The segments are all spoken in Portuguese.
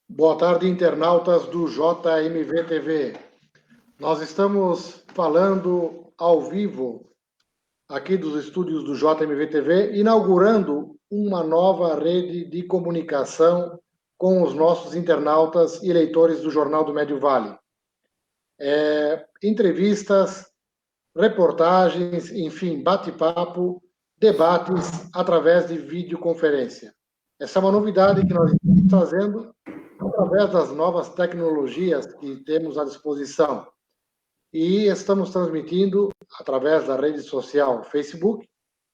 Boa tarde, internautas do JMV TV. Nós estamos falando ao vivo aqui dos estúdios do JMV TV, inaugurando uma nova rede de comunicação com os nossos internautas e leitores do Jornal do Médio Vale. Entrevistas, reportagens, enfim, bate-papo, debates através de videoconferência. Essa é uma novidade que nós estamos fazendo através das novas tecnologias que temos à disposição. E estamos transmitindo através da rede social Facebook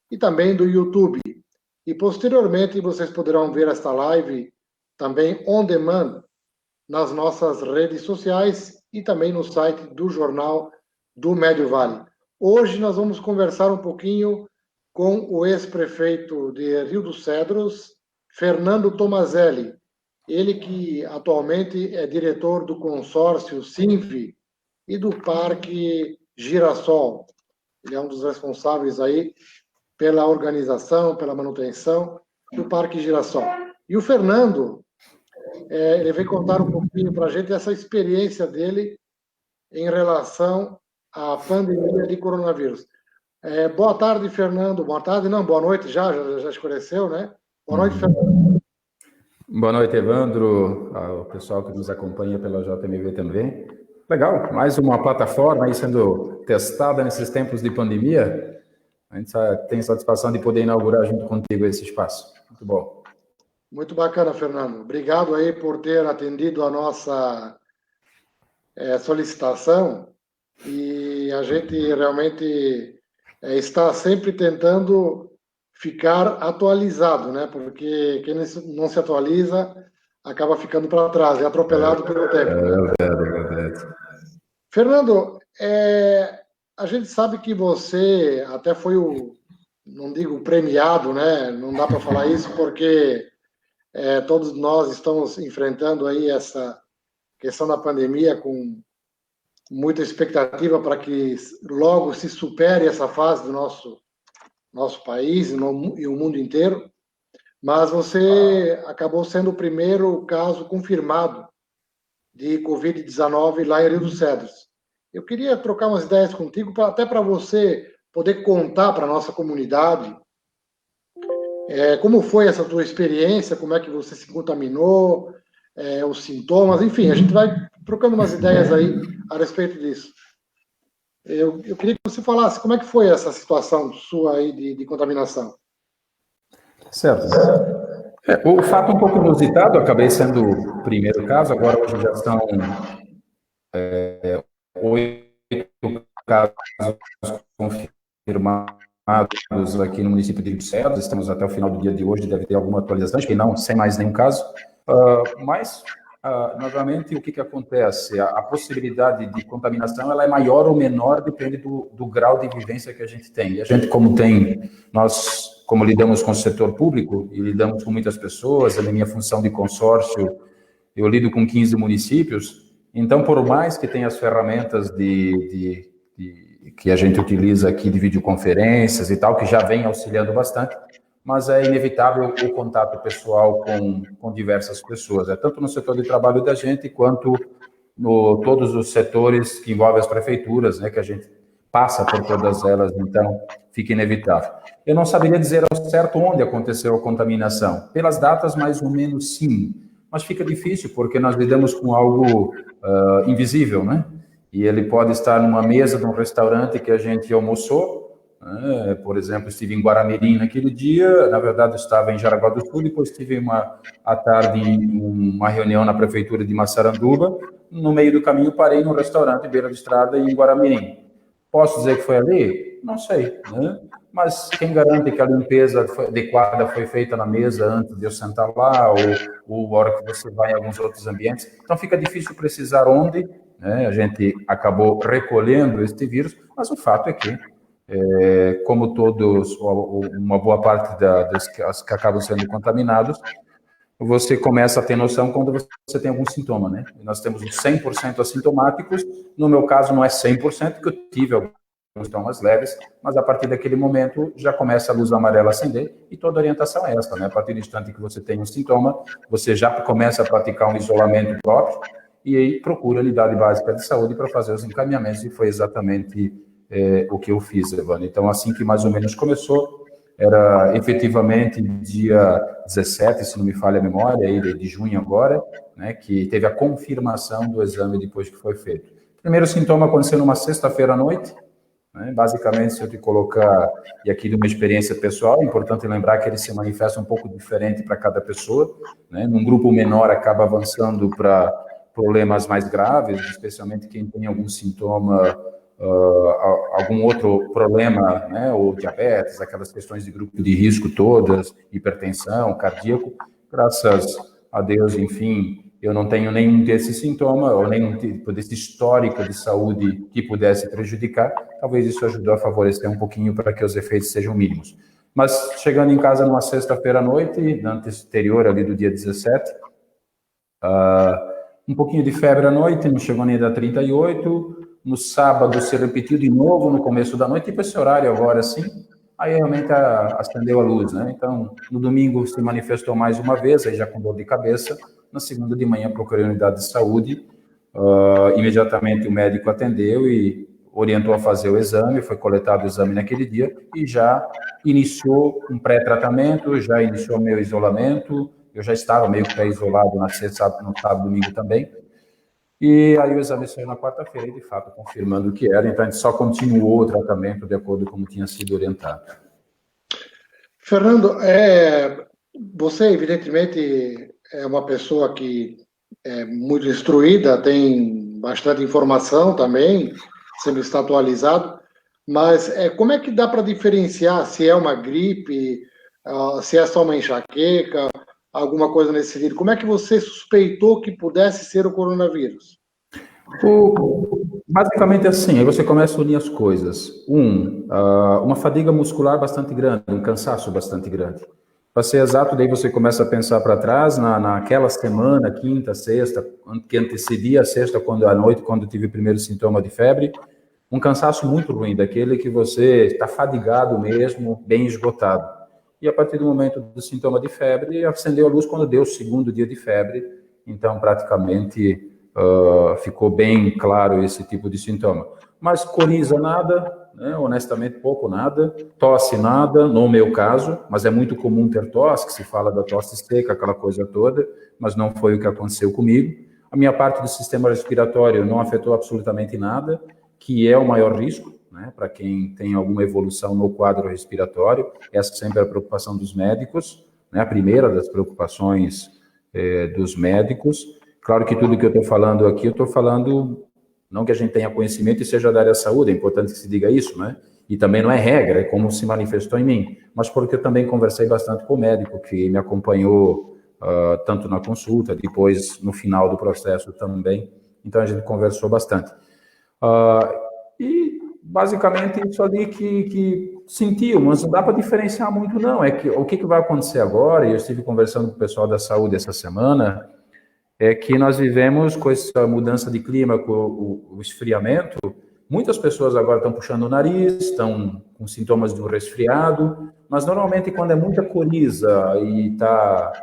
e também do YouTube. E posteriormente vocês poderão ver esta live também on demand nas nossas redes sociais e também no site do Jornal do Médio Vale. Hoje nós vamos conversar um pouquinho com o ex-prefeito de Rio dos Cedros, Fernando Tomazelli, ele que atualmente é diretor do consórcio SINV e do Parque Girassol. Ele é um dos responsáveis aí pela organização, pela manutenção do Parque Girassol. E o Fernando, ele veio contar um pouquinho para a gente essa experiência dele em relação à pandemia de coronavírus. Boa tarde, Fernando. Boa tarde, não, boa noite, já escureceu, né? Boa noite, Fernando. Boa noite, Evandro, ao pessoal que nos acompanha pela JMV também. Legal, mais uma plataforma aí sendo testada nesses tempos de pandemia. A gente tem satisfação de poder inaugurar junto contigo esse espaço. Muito bom. Muito bacana, Fernando. Obrigado aí por ter atendido a nossa solicitação. E a gente realmente está sempre tentando ficar atualizado, né? Porque quem não se atualiza acaba ficando para trás, é atropelado pelo tempo. É verdade. Fernando, a gente sabe que você até foi não digo premiado, né? Não dá para falar isso porque todos nós estamos enfrentando aí essa questão da pandemia com muita expectativa para que logo se supere essa fase do nosso país e o mundo inteiro, mas você acabou sendo o primeiro caso confirmado de Covid-19 lá em Rio dos Cedros. Eu queria trocar umas ideias contigo, até para você poder contar para a nossa comunidade como foi essa tua experiência, como é que você se contaminou, os sintomas, enfim, a gente vai trocando umas ideias aí a respeito disso. Eu queria que você falasse como é que foi essa situação sua aí de contaminação. Certo. O fato um pouco inusitado, acabei sendo o primeiro caso, agora hoje já são 8 casos confirmados aqui no município de Rio dos Cedros. Estamos até o final do dia de hoje, deve ter alguma atualização, acho que não, sem mais nenhum caso. Mas, novamente, o que acontece? A possibilidade de contaminação ela é maior ou menor, depende do grau de vivência que a gente tem. E a gente, nós, como lidamos com o setor público e lidamos com muitas pessoas, na minha função de consórcio, eu lido com 15 municípios, então, por mais que tenha as ferramentas que a gente utiliza aqui de videoconferências e tal, que já vem auxiliando bastante, mas é inevitável o contato pessoal com diversas pessoas, tanto no setor de trabalho da gente, quanto todos os setores que envolvem as prefeituras, né, que a gente passa por todas elas, então fica inevitável. Eu não saberia dizer ao certo onde aconteceu a contaminação. Pelas datas, mais ou menos, sim, mas fica difícil, porque nós lidamos com algo invisível, né? E ele pode estar numa mesa de um restaurante que a gente almoçou. Por exemplo, estive em Guaramirim naquele dia, na verdade eu estava em Jaraguá do Sul, depois tive à tarde uma reunião na prefeitura de Massaranduba, no meio do caminho parei num restaurante beira de estrada em Guaramirim. Posso dizer que foi ali? Não sei, né? Mas quem garante que a limpeza adequada foi feita na mesa antes de eu sentar lá, ou a hora que você vai em alguns outros ambientes? Então fica difícil precisar onde, né? A gente acabou recolhendo este vírus, mas o fato é que como todos, uma boa parte das que acabam sendo contaminados, você começa a ter noção quando você tem algum sintoma, né? Nós temos os 100% assintomáticos, no meu caso não é 100%, porque eu tive alguns sintomas leves, mas a partir daquele momento já começa a luz amarela a acender, e toda a orientação é essa, né? A partir do instante que você tem um sintoma, você já começa a praticar um isolamento próprio, e aí procura a unidade básica de saúde para fazer os encaminhamentos, e foi exatamente o que eu fiz, Evandro. Então, assim que mais ou menos começou, era efetivamente dia 17, se não me falha a memória, aí de junho agora, né, que teve a confirmação do exame depois que foi feito. O primeiro sintoma aconteceu numa sexta-feira à noite, né, basicamente, se eu te colocar, e aqui de uma experiência pessoal, é importante lembrar que ele se manifesta um pouco diferente para cada pessoa, né, num grupo menor acaba avançando para problemas mais graves, especialmente quem tem algum sintoma, algum outro problema, né, ou diabetes, aquelas questões de grupo de risco todas, hipertensão, cardíaco. Graças a Deus, enfim, eu não tenho nenhum desses sintomas, ou nenhum tipo desse histórico de saúde que pudesse prejudicar. Talvez isso ajudou a favorecer um pouquinho para que os efeitos sejam mínimos. Mas chegando em casa numa sexta-feira à noite, na anterior ali do dia 17, um pouquinho de febre à noite, não chegou nem a dar 38. No sábado se repetiu de novo no começo da noite, tipo esse horário agora, assim. Aí realmente acendeu a luz, né? Então, no domingo se manifestou mais uma vez, aí já com dor de cabeça. Na segunda de manhã procurei a unidade de saúde. Imediatamente o médico atendeu e orientou a fazer o exame, foi coletado o exame naquele dia e já iniciou um pré-tratamento, já iniciou meu isolamento. Eu já estava meio que pré-isolado na sexta, no sábado, domingo também. E aí o exame saiu na quarta-feira e, de fato, confirmando o que era. Então, a gente só continuou o tratamento de acordo com como tinha sido orientado. Fernando, você, evidentemente, é uma pessoa que é muito instruída, tem bastante informação também, sempre está atualizado, mas como é que dá para diferenciar se é uma gripe, se é só uma enxaqueca, alguma coisa nesse sentido? Como é que você suspeitou que pudesse ser o coronavírus? Basicamente assim, aí você começa a unir as coisas. Uma fadiga muscular bastante grande, um cansaço bastante grande. Para ser exato, daí você começa a pensar para trás, naquela semana, quinta, sexta, que antecedia a sexta, à noite, quando eu tive o primeiro sintoma de febre, um cansaço muito ruim, daquele que você está fadigado mesmo, bem esgotado. E a partir do momento do sintoma de febre, acendeu a luz quando deu o segundo dia de febre, então praticamente ficou bem claro esse tipo de sintoma. Mas coriza nada, né? Honestamente pouco nada, tosse nada, no meu caso, mas é muito comum ter tosse, que se fala da tosse seca, aquela coisa toda, mas não foi o que aconteceu comigo. A minha parte do sistema respiratório não afetou absolutamente nada, que é o maior risco, né, para quem tem alguma evolução no quadro respiratório. Essa sempre é a preocupação dos médicos, né, a primeira das preocupações dos médicos. Claro que tudo que eu estou falando aqui, eu estou falando, não que a gente tenha conhecimento e seja da área da saúde, é importante que se diga isso, né? E também não é regra, é como se manifestou em mim, mas porque eu também conversei bastante com o médico, que me acompanhou tanto na consulta, depois no final do processo também, então a gente conversou bastante. E basicamente isso ali que sentiu, mas não dá para diferenciar muito não, é que o que vai acontecer agora, e eu estive conversando com o pessoal da saúde essa semana, é que nós vivemos com essa mudança de clima, com o esfriamento, muitas pessoas agora estão puxando o nariz, estão com sintomas de um resfriado, mas normalmente quando é muita coriza e está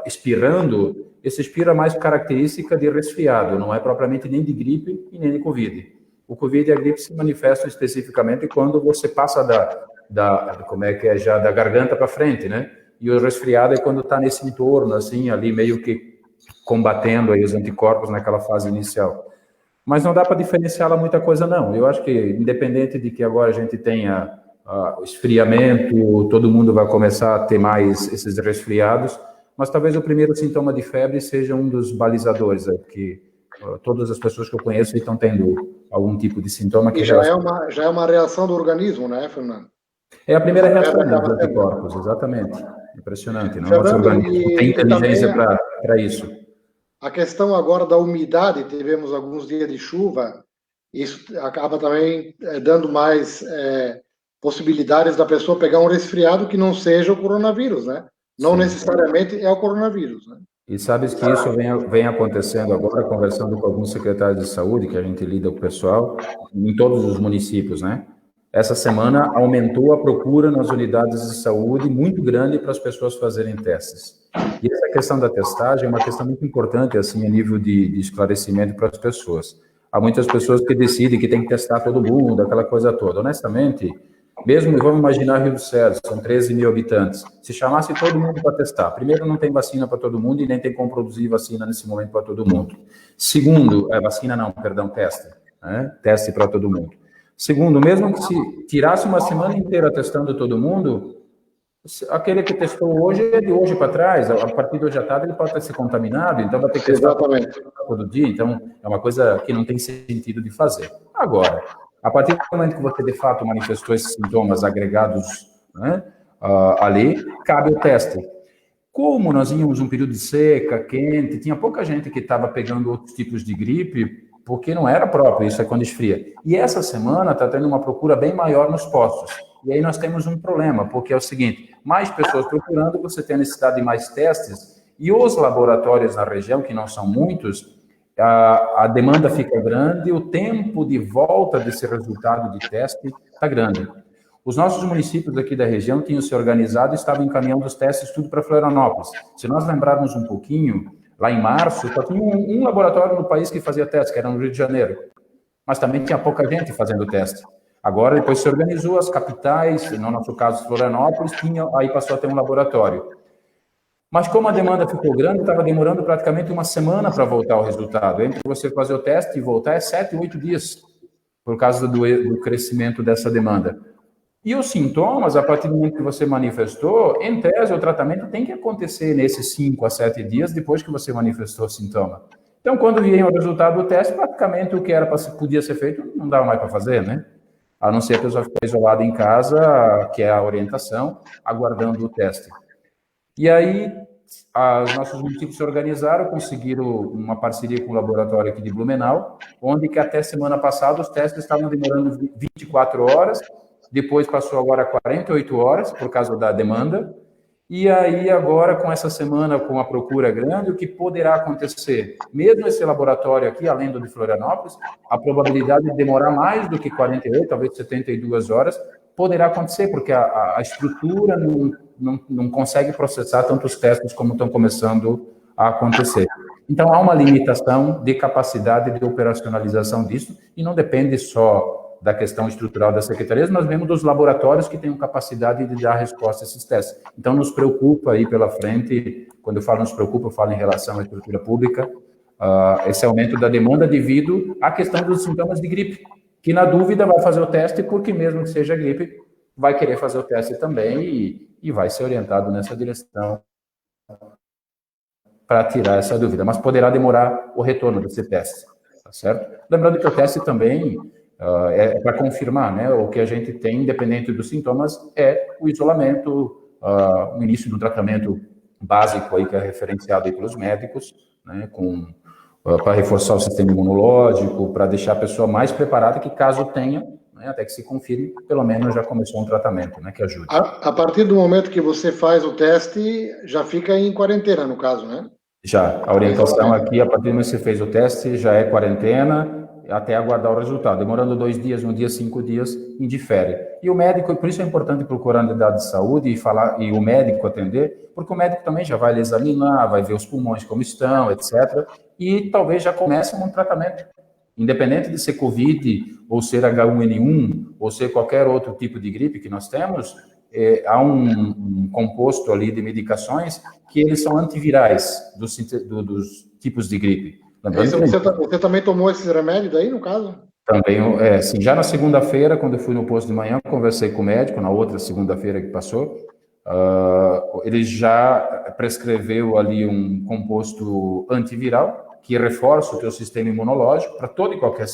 espirrando, esse espirro é mais característica de resfriado, não é propriamente nem de gripe e nem de Covid. O Covid e a gripe se manifestam especificamente quando você passa da garganta para frente, né? E o resfriado é quando está nesse entorno, assim, ali meio que combatendo aí os anticorpos naquela fase inicial. Mas não dá para diferenciar muita coisa, não. Eu acho que, independente de que agora a gente tenha o esfriamento, todo mundo vai começar a ter mais esses resfriados, mas talvez o primeiro sintoma de febre seja um dos balizadores, porque todas as pessoas que eu conheço estão tendo algum tipo de sintoma que já é uma reação do organismo, né, Fernando? É a primeira reação dos anticorpos, exatamente. Impressionante, não? Nosso organismo tem inteligência para isso. A questão agora da umidade, tivemos alguns dias de chuva, isso acaba também dando mais possibilidades da pessoa pegar um resfriado que não seja o coronavírus, né? Não necessariamente é o coronavírus, né? E sabes que isso vem acontecendo agora, conversando com alguns secretários de saúde, que a gente lida com o pessoal, em todos os municípios, né? Essa semana aumentou a procura nas unidades de saúde muito grande para as pessoas fazerem testes. E essa questão da testagem é uma questão muito importante, assim, a nível de esclarecimento para as pessoas. Há muitas pessoas que decidem que tem que testar todo mundo, aquela coisa toda. Honestamente, mesmo, vamos imaginar Rio do Cedro, são 13 mil habitantes. Se chamasse todo mundo para testar, primeiro, não tem vacina para todo mundo e nem tem como produzir vacina nesse momento para todo mundo. Segundo, teste, né? Teste para todo mundo. Segundo, mesmo que se tirasse uma semana inteira testando todo mundo, aquele que testou hoje é de hoje para trás, a partir de hoje à tarde ele pode ter se contaminado, então vai ter que testar todo dia, então é uma coisa que não tem sentido de fazer. Agora, a partir do momento que você, de fato, manifestou esses sintomas agregados, né, ali, cabe o teste. Como nós íamos um período de seca, quente, tinha pouca gente que estava pegando outros tipos de gripe, porque não era próprio, isso é quando esfria. E essa semana está tendo uma procura bem maior nos postos. E aí nós temos um problema, porque é o seguinte, mais pessoas procurando, você tem a necessidade de mais testes, e os laboratórios na região, que não são muitos, a demanda fica grande, o tempo de volta desse resultado de teste está grande. Os nossos municípios aqui da região tinham se organizado e estavam encaminhando os testes tudo para Florianópolis. Se nós lembrarmos um pouquinho, lá em março, só tinha um laboratório no país que fazia teste, que era no Rio de Janeiro. Mas também tinha pouca gente fazendo teste. Agora, depois se organizou, as capitais, no nosso caso Florianópolis, aí passou a ter um laboratório. Mas como a demanda ficou grande, estava demorando praticamente uma semana para voltar o resultado. Entre você fazer o teste e voltar é 7, 8 dias, por causa do crescimento dessa demanda. E os sintomas, a partir do momento que você manifestou, em tese, o tratamento tem que acontecer nesses 5 a 7 dias depois que você manifestou o sintoma. Então, quando vier o resultado do teste, praticamente o que podia ser feito não dava mais para fazer, né? A não ser que a pessoa fique isolada em casa, que é a orientação, aguardando o teste. E aí, os nossos municípios se organizaram, conseguiram uma parceria com o laboratório aqui de Blumenau, onde que até semana passada os testes estavam demorando 24 horas, depois passou agora 48 horas, por causa da demanda, e aí agora, com essa semana, com a procura grande, o que poderá acontecer? Mesmo esse laboratório aqui, além do de Florianópolis, a probabilidade de demorar mais do que 48, talvez 72 horas, poderá acontecer, porque a estrutura não consegue processar tantos testes como estão começando a acontecer. Então, há uma limitação de capacidade de operacionalização disso, e não depende só da questão estrutural das secretarias, mas mesmo dos laboratórios que tenham capacidade de dar resposta a esses testes. Então, nos preocupa aí pela frente, quando eu falo nos preocupa, eu falo em relação à estrutura pública, esse aumento da demanda devido à questão dos sintomas de gripe, que na dúvida vai fazer o teste, porque mesmo que seja gripe, vai querer fazer o teste também e vai ser orientado nessa direção para tirar essa dúvida, mas poderá demorar o retorno desse teste, tá certo? Lembrando que o teste também é para confirmar, né? O que a gente tem, independente dos sintomas, é o isolamento, o início do tratamento básico aí que é referenciado aí pelos médicos, né? Para reforçar o sistema imunológico, para deixar a pessoa mais preparada, que caso tenha, né, até que se confirme, pelo menos já começou um tratamento, né, que ajude. A partir do momento que você faz o teste, já fica em quarentena, no caso, né? Já, a orientação aqui, a partir do momento que você fez o teste, já é quarentena, até aguardar o resultado. Demorando 2 dias, 1 dia, 5 dias, indifere. E o médico, por isso é importante procurar a unidade de saúde e o médico atender, porque o médico também já vai lhe examinar, vai ver os pulmões como estão, etc. E talvez já comece um tratamento. Independente de ser Covid, ou ser H1N1, ou ser qualquer outro tipo de gripe que nós temos, há um composto ali de medicações que eles são antivirais dos tipos de gripe. Você também tomou esses remédios aí, no caso? Também, sim. Já na segunda-feira, quando eu fui no posto de manhã, conversei com o médico, na outra segunda-feira que passou, ele já prescreveu ali um composto antiviral que reforça o teu sistema imunológico para todo e qualquer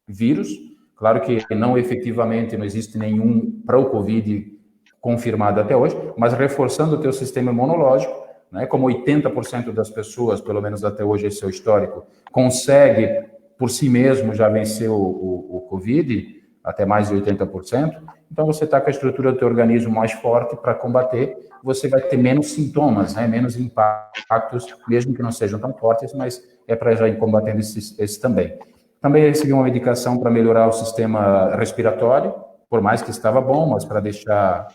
vírus. Claro que não efetivamente, não existe nenhum para o Covid confirmado até hoje, mas reforçando o teu sistema imunológico, né, como 80% das pessoas, pelo menos até hoje esse é o histórico, consegue por si mesmo já vencer o Covid, até mais de 80%. Então, você está com a estrutura do teu organismo mais forte para combater, você vai ter menos sintomas, né? Menos impactos, mesmo que não sejam tão fortes, mas é para já ir combatendo esse também. Também recebi uma medicação para melhorar o sistema respiratório, por mais que estava bom, mas para deixar,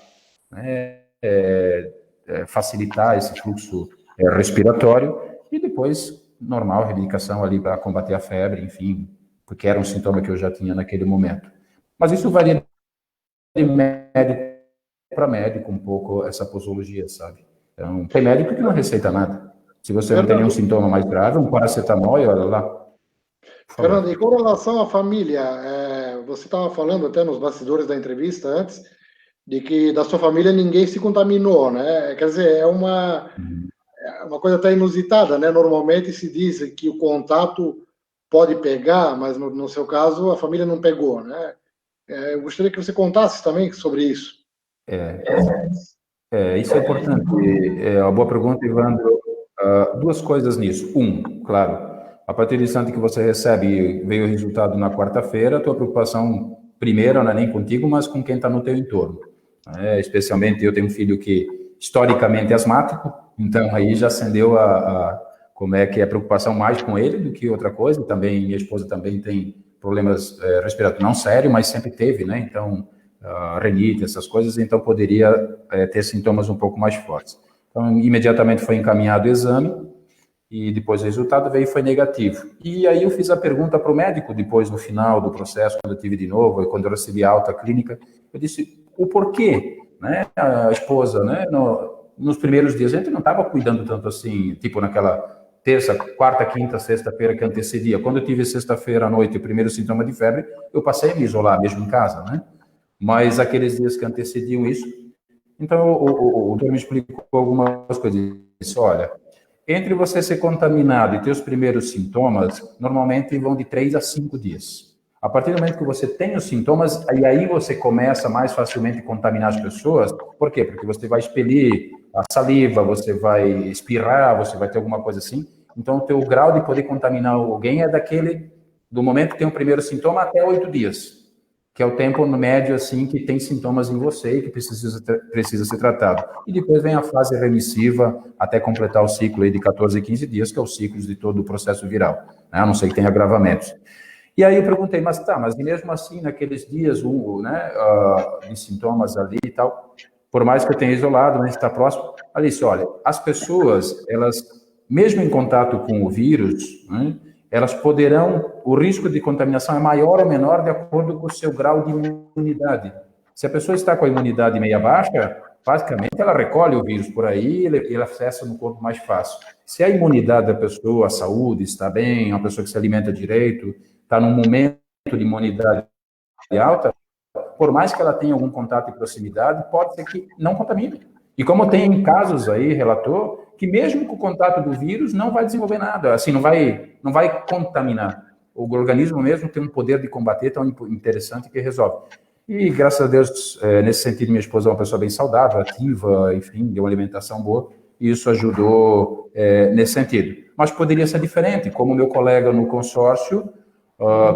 né, facilitar esse fluxo respiratório, e depois, normal, remedicação ali para combater a febre, enfim, porque era um sintoma que eu já tinha naquele momento. Mas isso varia de médico para médico um pouco, essa posologia, sabe? Então, tem médico que não receita nada. Se você não tem nenhum sintoma mais grave, um paracetamol e olha lá. Fernando, e com relação à família, você estava falando até nos bastidores da entrevista antes, de que da sua família ninguém se contaminou, né? Quer dizer, é uma coisa até inusitada, né? Normalmente se diz que o contato pode pegar, mas no seu caso a família não pegou, né? Eu gostaria que você contasse também sobre isso. Isso é importante. É uma boa pergunta, Evandro. Duas coisas nisso. Claro, a partir do instante que você recebe, veio o resultado na quarta-feira, a tua preocupação primeira não é nem contigo, mas com quem está no teu entorno. Especialmente eu tenho um filho que historicamente é asmático, então aí já acendeu como é que é a preocupação mais com ele do que outra coisa. Também minha esposa também tem problemas respiratórios, não sério, mas sempre teve, né? Então renite, essas coisas, então poderia ter sintomas um pouco mais fortes. Então imediatamente foi encaminhado o exame e depois o resultado veio e foi negativo. E aí eu fiz a pergunta para o médico depois no final do processo, quando eu tive de novo, e quando eu recebi a alta clínica, eu disse o porquê, né? A esposa, né? Nos primeiros dias a gente não estava cuidando tanto assim, tipo naquela terça, quarta, quinta, sexta-feira que antecedia. Quando eu tive sexta-feira à noite o primeiro sintoma de febre, eu passei a me isolar mesmo em casa, né? Mas aqueles dias que antecediam isso, então o doutor me explicou algumas coisas. Ele disse, olha, entre você ser contaminado e ter os primeiros sintomas, normalmente vão de 3 a 5 dias. A partir do momento que você tem os sintomas, aí você começa mais facilmente a contaminar as pessoas. Por quê? Porque você vai expelir a saliva, você vai espirrar, você vai ter alguma coisa assim. Então, o teu grau de poder contaminar alguém é do momento que tem o primeiro sintoma até 8 dias, que é o tempo médio, assim, que tem sintomas em você e que precisa ser tratado. E depois vem a fase remissiva, até completar o ciclo aí de 14 a 15 dias, que é o ciclo de todo o processo viral, né? A não ser que tenha agravamentos. E aí eu perguntei, mas mesmo assim, naqueles dias, de sintomas ali e tal, por mais que eu tenha isolado, mas está próximo, ela disse, olha, as pessoas, elas, mesmo em contato com o vírus, né, elas poderão, o risco de contaminação é maior ou menor de acordo com o seu grau de imunidade. Se a pessoa está com a imunidade meia baixa, basicamente ela recolhe o vírus por aí e ele acessa no corpo mais fácil. Se a imunidade da pessoa, a saúde está bem, uma pessoa que se alimenta direito, está num momento de imunidade alta, por mais que ela tenha algum contato de proximidade, pode ser que não contamine. E como tem casos aí, relatou, que mesmo com o contato do vírus não vai desenvolver nada, assim, não vai contaminar. O organismo mesmo tem um poder de combater tão interessante que resolve. E, graças a Deus, nesse sentido, minha esposa é uma pessoa bem saudável, ativa, enfim, deu uma alimentação boa, e isso ajudou nesse sentido. Mas poderia ser diferente, como o meu colega no consórcio,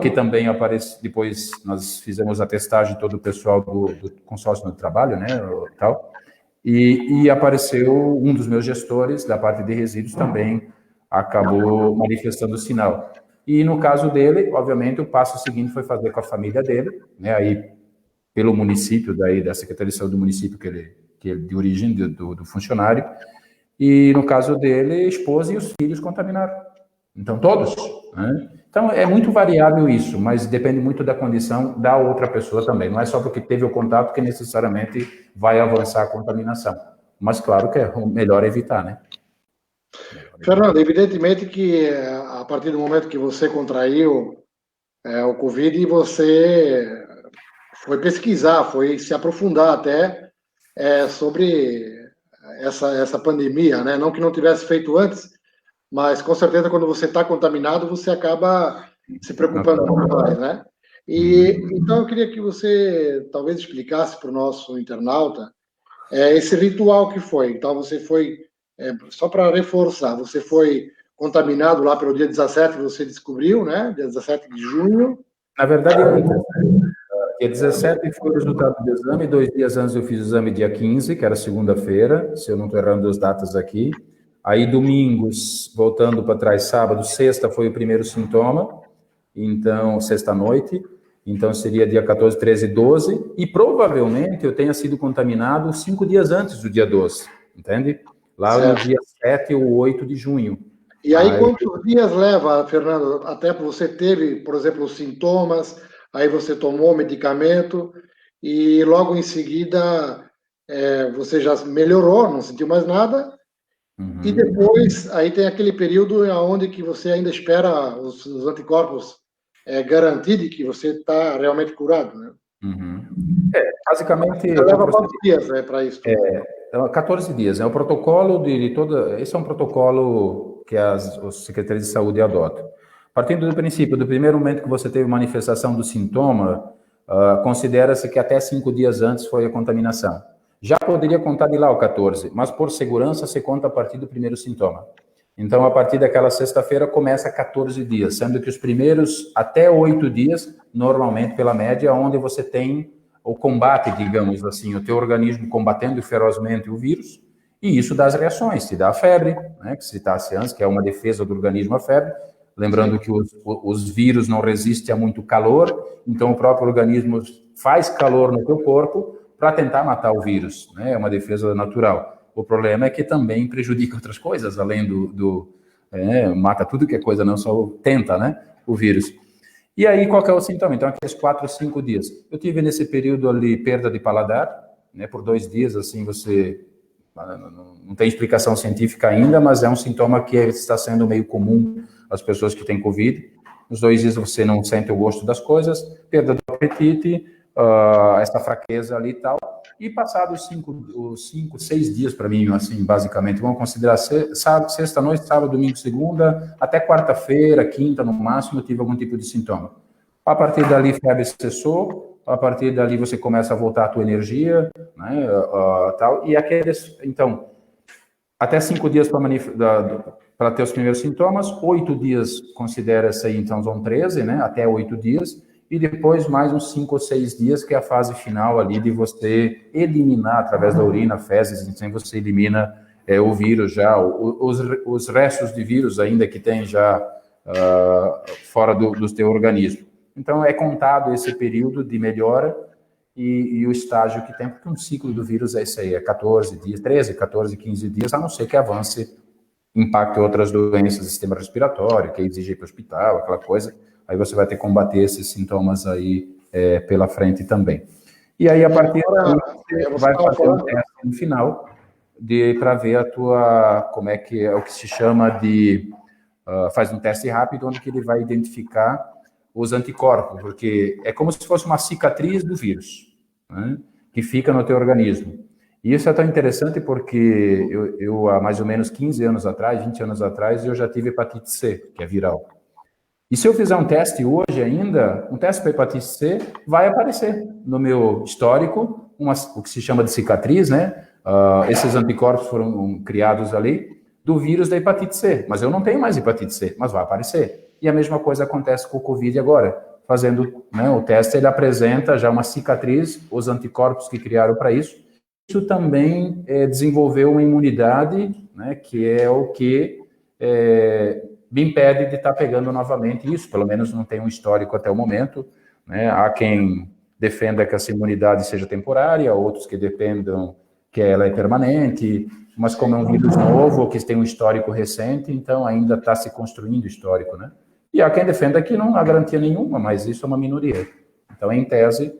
que também aparece, depois nós fizemos a testagem de todo o pessoal do consórcio do trabalho, né, tal, e apareceu um dos meus gestores da parte de resíduos também acabou manifestando o sinal. E no caso dele, obviamente, o passo seguinte foi fazer com a família dele, né, aí pelo município, daí da Secretaria de Saúde do município que ele de origem do funcionário, e no caso dele, a esposa e os filhos contaminaram. Então, todos, né? Então, é muito variável isso, mas depende muito da condição da outra pessoa também. Não é só porque teve o contato que necessariamente vai avançar a contaminação. Mas, claro que é melhor evitar, né? Fernando, evidentemente que a partir do momento que você contraiu o Covid, você foi pesquisar, foi se aprofundar até sobre essa pandemia, né? Não que não tivesse feito antes, mas com certeza quando você está contaminado, você acaba se preocupando mais, né? E então eu queria que você talvez explicasse para o nosso internauta esse ritual que foi. Então você foi, só para reforçar, você foi contaminado lá pelo dia 17, você descobriu, né? Dia 17 de junho. Na verdade, Dia 17 foi o resultado do exame, 2 dias antes eu fiz o exame dia 15, que era segunda-feira, se eu não estou errando as datas aqui. Aí, domingos, voltando para trás, sábado, sexta foi o primeiro sintoma, então, sexta-noite, então seria dia 14, 13, 12, e provavelmente eu tenha sido contaminado 5 dias antes do dia 12, entende? Lá certo. No dia 7 ou 8 de junho. E aí, quantos dias leva, Fernando, até você teve, por exemplo, os sintomas, aí você tomou medicamento, e logo em seguida você já melhorou, não sentiu mais nada, e depois aí tem aquele período onde que você ainda espera os anticorpos garantir de que você está realmente curado, né? Basicamente... Leva quantos dias para isso? 14 dias, é o protocolo de toda... Esse é um protocolo que as secretarias de saúde adotam. Partindo do princípio, do primeiro momento que você teve manifestação do sintoma, considera-se que até 5 dias antes foi a contaminação. Já poderia contar de lá o 14, mas por segurança se conta a partir do primeiro sintoma. Então, a partir daquela sexta-feira, começa 14 dias, sendo que os primeiros até 8 dias, normalmente, pela média, onde você tem o combate, digamos assim, o teu organismo combatendo ferozmente o vírus, e isso dá as reações, te dá a febre, né, que citasse antes, que é uma defesa do organismo à febre, lembrando que os vírus não resistem a muito calor, então o próprio organismo faz calor no teu corpo para tentar matar o vírus, né, é uma defesa natural. O problema é que também prejudica outras coisas, além mata tudo que é coisa, não só tenta, né, o vírus. E aí, qual que é o sintoma? Então, aqueles 4 ou 5 dias. Eu tive nesse período ali perda de paladar, né, por 2 dias, assim, você... Não tem explicação científica ainda, mas é um sintoma que está sendo meio comum às pessoas que têm Covid. Nos 2 dias você não sente o gosto das coisas, perda do apetite, essa fraqueza ali e tal. E passados 5, 6 dias para mim, assim, basicamente, vamos considerar sexta-noite, sábado, domingo, segunda, até quarta-feira, quinta no máximo, eu tive algum tipo de sintoma. A partir dali, febre cessou, a partir dali você começa a voltar a tua energia, né, tal, e aqueles, então, até 5 dias para ter os primeiros sintomas, 8 dias considera-se aí, então, são 13, né, até 8 dias, e depois mais uns 5 ou 6 dias, que é a fase final ali de você eliminar, através da urina, fezes, então você elimina o vírus já, os restos de vírus ainda que tem já fora do teu organismo. Então, é contado esse período de melhora e o estágio que tem, porque um ciclo do vírus é isso aí, é 14 dias, 13, 14, 15 dias, a não ser que avance, impacte outras doenças do sistema respiratório, que exige ir para o hospital, aquela coisa. Aí você vai ter que combater esses sintomas aí pela frente também. E aí, a partir daí, você vai fazer um teste no final para ver a tua, como é que é o que se chama de, faz um teste rápido, onde que ele vai identificar os anticorpos, porque é como se fosse uma cicatriz do vírus, né, que fica no teu organismo. E isso é tão interessante porque eu há mais ou menos 15 anos atrás, 20 anos atrás, eu já tive hepatite C, que é viral. E se eu fizer um teste hoje ainda, um teste para hepatite C, vai aparecer no meu histórico, o que se chama de cicatriz, né? Esses anticorpos foram criados ali do vírus da hepatite C. Mas eu não tenho mais hepatite C, mas vai aparecer. E a mesma coisa acontece com o Covid agora. Fazendo, né, o teste, ele apresenta já uma cicatriz, os anticorpos que criaram para isso. Isso também desenvolveu uma imunidade, né, que é o que me impede de estar pegando novamente isso, pelo menos não tem um histórico até o momento, né? Há quem defenda que essa imunidade seja temporária, outros que defendam que ela é permanente, mas como é um vírus novo, que tem um histórico recente, então ainda está se construindo histórico, né? E há quem defenda que não há garantia nenhuma, mas isso é uma minoria. Então, em tese,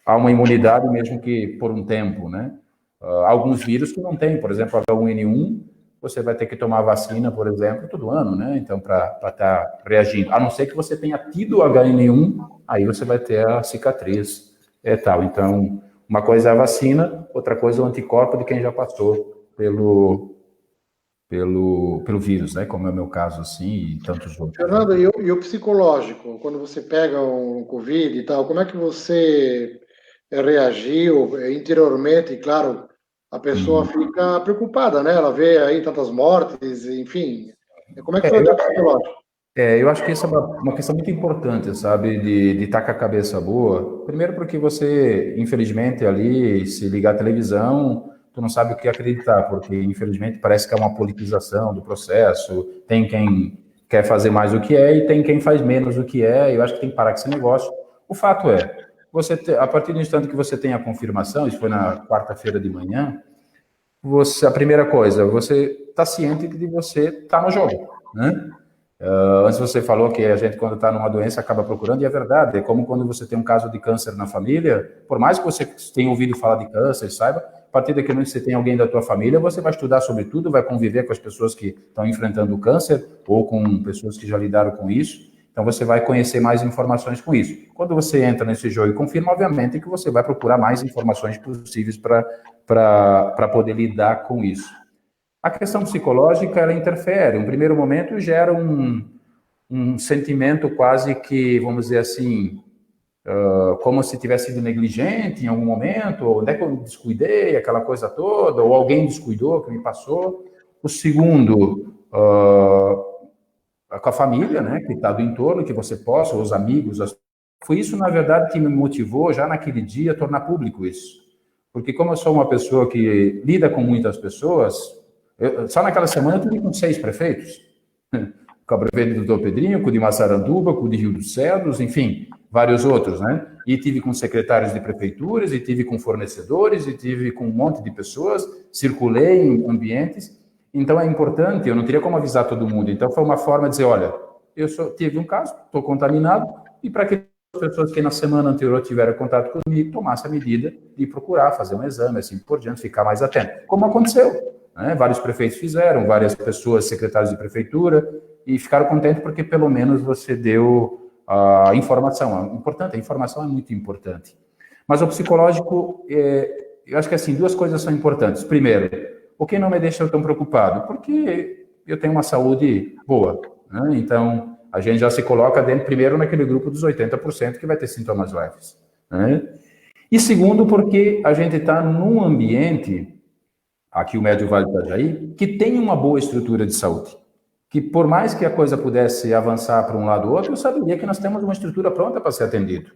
há uma imunidade mesmo que por um tempo, né? Alguns vírus que não tem, por exemplo, H1N1, você vai ter que tomar vacina, por exemplo, todo ano, né? Então, para estar reagindo. A não ser que você tenha tido H1N1, aí você vai ter a cicatriz e tal. Então, uma coisa é a vacina, outra coisa é o anticorpo de quem já passou pelo vírus, né? Como é o meu caso, assim, e tantos outros. Fernando, e o psicológico? Quando você pega um Covid e tal, como é que você reagiu interiormente? Claro, a pessoa fica preocupada, né? Ela vê aí tantas mortes, enfim. Como é que foi o teu psicológico? Eu acho que essa é uma questão muito importante, sabe, de estar com a cabeça boa. Primeiro porque você, infelizmente, ali, se ligar à televisão, tu não sabe o que acreditar, porque, infelizmente, parece que é uma politização do processo, tem quem quer fazer mais do que é e tem quem faz menos do que é, eu acho que tem que parar com esse negócio. O fato é, a partir do instante que você tem a confirmação, isso foi na quarta-feira de manhã, a primeira coisa, você está ciente de que você está no jogo, né? Antes você falou que a gente, quando está numa doença, acaba procurando, e é verdade. É como quando você tem um caso de câncer na família, por mais que você tenha ouvido falar de câncer, saiba, a partir daquele momento que você tem alguém da tua família, você vai estudar sobre tudo, vai conviver com as pessoas que estão enfrentando o câncer, ou com pessoas que já lidaram com isso. Então, você vai conhecer mais informações com isso. Quando você entra nesse jogo e confirma, obviamente, que você vai procurar mais informações possíveis para poder lidar com isso. A questão psicológica, ela interfere. Um primeiro momento gera um sentimento quase que, vamos dizer assim, como se tivesse sido negligente em algum momento, ou onde é que eu descuidei, aquela coisa toda, ou alguém descuidou que me passou. O segundo, com a família, né, que está do entorno, que você possa, os amigos. Foi isso, na verdade, que me motivou já naquele dia a tornar público isso. Porque como eu sou uma pessoa que lida com muitas pessoas, só naquela semana eu tive com 6 prefeitos. Com o prefeito do Dr. Pedrinho, com o de Massaranduba, com o de Rio dos Cedros, enfim, vários outros, né? E tive com secretários de prefeituras, e tive com fornecedores, e tive com um monte de pessoas, circulei em ambientes. Então é importante, eu não teria como avisar todo mundo. Então foi uma forma de dizer, olha, tive um caso, estou contaminado, e para que as pessoas que na semana anterior tiveram contato comigo tomassem a medida de procurar fazer um exame, assim por diante, ficar mais atento. Como aconteceu, né? Vários prefeitos fizeram, várias pessoas, secretários de prefeitura, e ficaram contentes porque pelo menos você deu a informação. É importante, a informação é muito importante. Mas o psicológico, eu acho que assim, 2 coisas são importantes. Primeiro, o que não me deixa tão preocupado? Porque eu tenho uma saúde boa, né? Então, a gente já se coloca primeiro naquele grupo dos 80% que vai ter sintomas leves, né? E segundo, porque a gente está num ambiente, aqui o Médio Vale do Itajaí, que tem uma boa estrutura de saúde. Que por mais que a coisa pudesse avançar para um lado ou outro, eu saberia que nós temos uma estrutura pronta para ser atendido.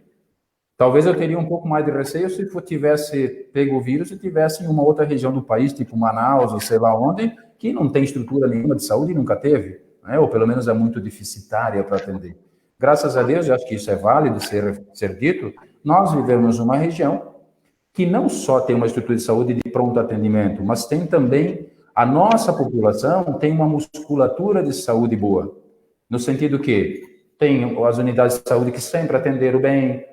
Talvez eu teria um pouco mais de receio se eu tivesse pego o vírus e tivesse em uma outra região do país, tipo Manaus ou sei lá onde, que não tem estrutura nenhuma de saúde e nunca teve, né? Ou pelo menos é muito deficitária para atender. Graças a Deus, eu acho que isso é válido ser dito, nós vivemos numa região que não só tem uma estrutura de saúde de pronto atendimento, mas tem também, a nossa população tem uma musculatura de saúde boa, no sentido que tem as unidades de saúde que sempre atenderam bem,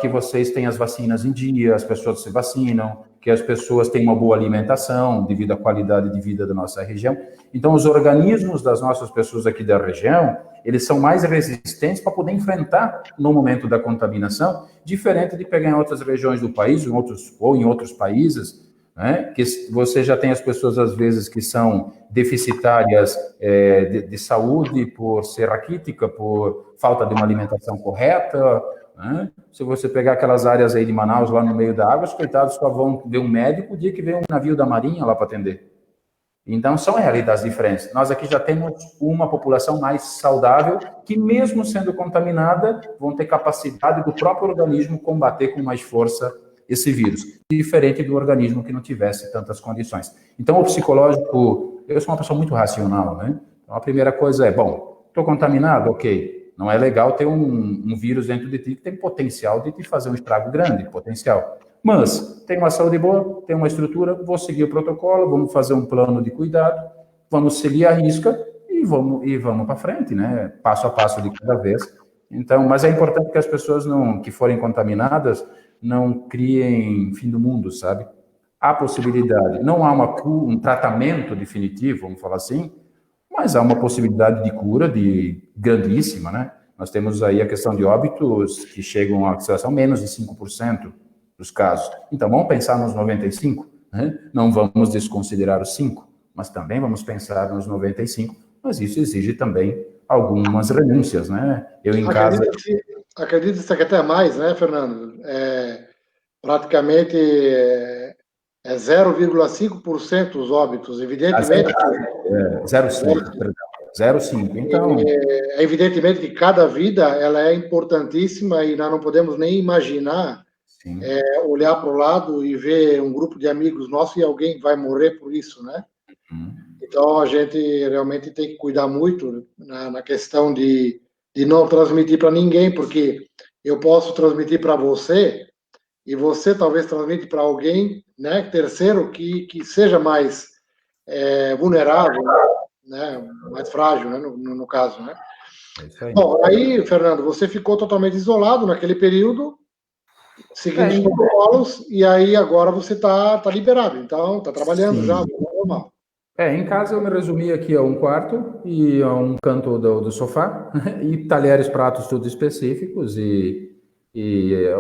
que vocês têm as vacinas em dia, as pessoas se vacinam, que as pessoas têm uma boa alimentação devido à qualidade de vida da nossa região. Então, os organismos das nossas pessoas aqui da região, eles são mais resistentes para poder enfrentar no momento da contaminação, diferente de pegar em outras regiões do país, em outros países, né, que você já tem as pessoas, às vezes, que são deficitárias de saúde por ser raquítica, por falta de uma alimentação correta, né? Se você pegar aquelas áreas aí de Manaus, lá no meio da água, os coitados só vão ver um médico o dia que vem um navio da Marinha lá para atender. Então, são realidades diferentes. Nós aqui já temos uma população mais saudável, que mesmo sendo contaminada, vão ter capacidade do próprio organismo combater com mais força esse vírus, diferente do organismo que não tivesse tantas condições. Então, o psicológico, eu sou uma pessoa muito racional, né? Então, a primeira coisa é, bom, estou contaminado? Ok. Não é legal ter um vírus dentro de ti que tem potencial de te fazer um estrago grande, potencial. Mas tem uma saúde boa, tem uma estrutura, vou seguir o protocolo, vamos fazer um plano de cuidado, vamos seguir a risca e vamos para frente, né? Passo a passo de cada vez. Então, mas é importante que as pessoas que forem contaminadas não criem fim do mundo, sabe? Há possibilidade. Não há um tratamento definitivo, vamos falar assim, mas há uma possibilidade de cura grandíssima, né? Nós temos aí a questão de óbitos que chegam a situação menos de 5% dos casos. Então, vamos pensar nos 95%, né? Não vamos desconsiderar os 5%, mas também vamos pensar nos 95%, mas isso exige também algumas renúncias, né? Eu em casa... Acredito que até mais, né, Fernando? Praticamente 0,5% os óbitos, evidentemente. 0,5%. 0,5. Então, Evidentemente que cada vida ela é importantíssima e nós não podemos nem imaginar olhar para o lado e ver um grupo de amigos nossos e alguém vai morrer por isso, né? Então a gente realmente tem que cuidar muito na questão de não transmitir para ninguém, porque eu posso transmitir para você e você talvez transmite para alguém, né, terceiro que seja mais vulnerável, né, mais frágil, né, no caso, né? é isso aí. Bom, aí, Fernando, você ficou totalmente isolado naquele período, seguindo os protocolos, e aí agora você está liberado, então está trabalhando já, normal. Em casa eu me resumi aqui a um quarto e a um canto do sofá e talheres, pratos, tudo específicos e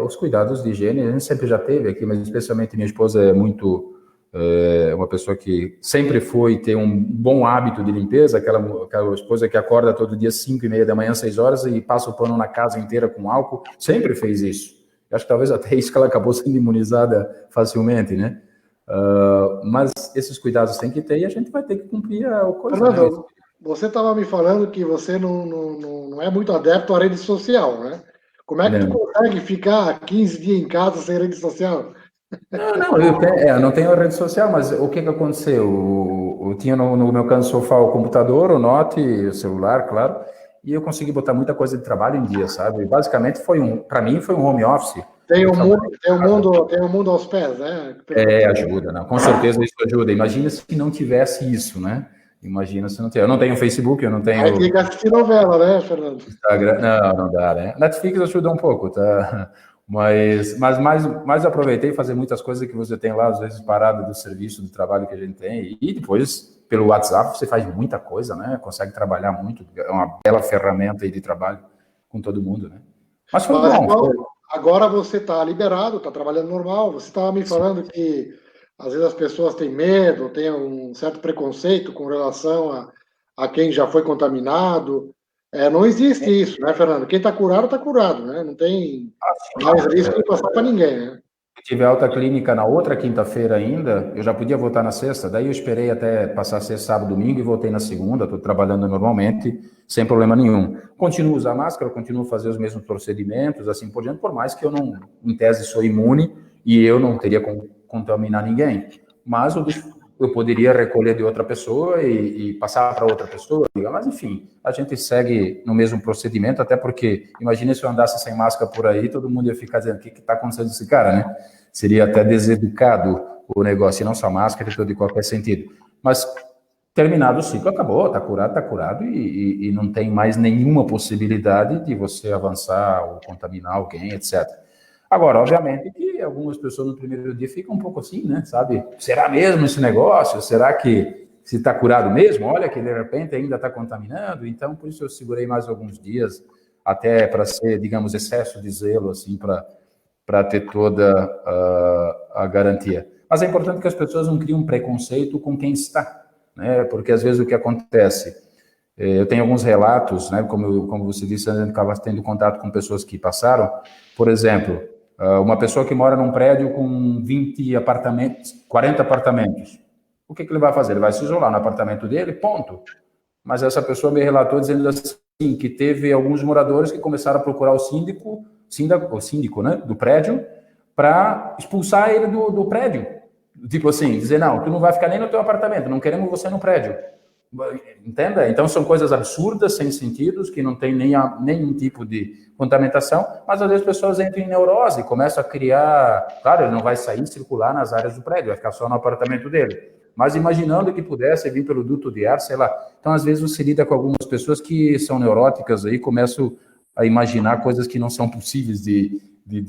os cuidados de higiene a gente sempre já teve aqui, mas especialmente minha esposa é muito uma pessoa que sempre foi ter um bom hábito de limpeza, aquela esposa que acorda todo dia 5:30 da manhã, 6 horas e passa o pano na casa inteira com álcool, sempre fez isso. Eu acho que talvez até isso que ela acabou sendo imunizada facilmente, né? Mas esses cuidados tem que ter e a gente vai ter que cumprir o coisa. Fernando, né? Você estava me falando que você não é muito adepto à rede social, né? Como é que tu consegue ficar 15 dias em casa sem rede social? Eu não tenho rede social, mas o que aconteceu? Eu tinha no meu canto do sofá o computador, o note, o celular, claro, e eu consegui botar muita coisa de trabalho em dia, sabe? Basicamente para mim foi um home office. Tem um mundo aos pés, né? Ajuda, não. Com certeza isso ajuda. Imagina se não tivesse isso, né? Imagina se não tivesse. Eu não tenho Facebook, eu não tenho. Aí tem que assistir novela, né, Fernando? Instagram, não dá, né? Netflix ajuda um pouco, tá? Mas mais aproveitei fazer muitas coisas que você tem lá, às vezes parado do serviço, do trabalho que a gente tem. E depois, pelo WhatsApp, você faz muita coisa, né? Consegue trabalhar muito. É uma bela ferramenta aí de trabalho com todo mundo, né? Mas foi bom. Agora você está liberado, está trabalhando normal. Você estava me falando que às vezes as pessoas têm medo, têm um certo preconceito com relação a quem já foi contaminado. Não existe isso, né, Fernando? Quem está curado, né? Não tem mais risco de passar para ninguém, né? Se tiver alta clínica na outra quinta-feira ainda, eu já podia voltar na sexta, daí eu esperei até passar sexta, sábado, domingo e voltei na segunda, estou trabalhando normalmente, sem problema nenhum. Continuo a usar máscara, continuo a fazer os mesmos procedimentos, assim por diante, por mais que eu não, em tese, sou imune e eu não teria como contaminar ninguém. Mas eu poderia recolher de outra pessoa e passar para outra pessoa, mas enfim, a gente segue no mesmo procedimento, até porque, imagina se eu andasse sem máscara por aí, todo mundo ia ficar dizendo, o que está acontecendo com esse cara, né? Seria até deseducado o negócio, e não só máscara, e tudo em qualquer sentido. Mas, terminado o ciclo, acabou, está curado, e não tem mais nenhuma possibilidade de você avançar ou contaminar alguém, etc. Agora, obviamente que algumas pessoas no primeiro dia ficam um pouco assim, né? Sabe? Será mesmo esse negócio? Será que se está curado mesmo? Olha que de repente ainda está contaminando. Então, por isso eu segurei mais alguns dias, até para ser, digamos, excesso de zelo, assim, para ter toda a garantia. Mas é importante que as pessoas não criem um preconceito com quem está, né? Porque às vezes o que acontece, eu tenho alguns relatos, né? Como você disse, a gente acaba tendo contato com pessoas que passaram. Por exemplo, uma pessoa que mora num prédio com 20 apartamentos, 40 apartamentos. O que ele vai fazer? Ele vai se isolar no apartamento dele, ponto. Mas essa pessoa me relatou dizendo assim, que teve alguns moradores que começaram a procurar o síndico, né, do prédio, para expulsar ele do prédio. Tipo assim, dizer, não, tu não vai ficar nem no teu apartamento, não queremos você no prédio. Entenda? Então são coisas absurdas, sem sentidos, que não tem nenhum tipo de contaminação, mas às vezes as pessoas entram em neurose, começam a criar, claro, ele não vai sair circular nas áreas do prédio, vai ficar só no apartamento dele, mas imaginando que pudesse vir pelo duto de ar, sei lá. Então às vezes você lida com algumas pessoas que são neuróticas aí, começam a imaginar coisas que não são possíveis de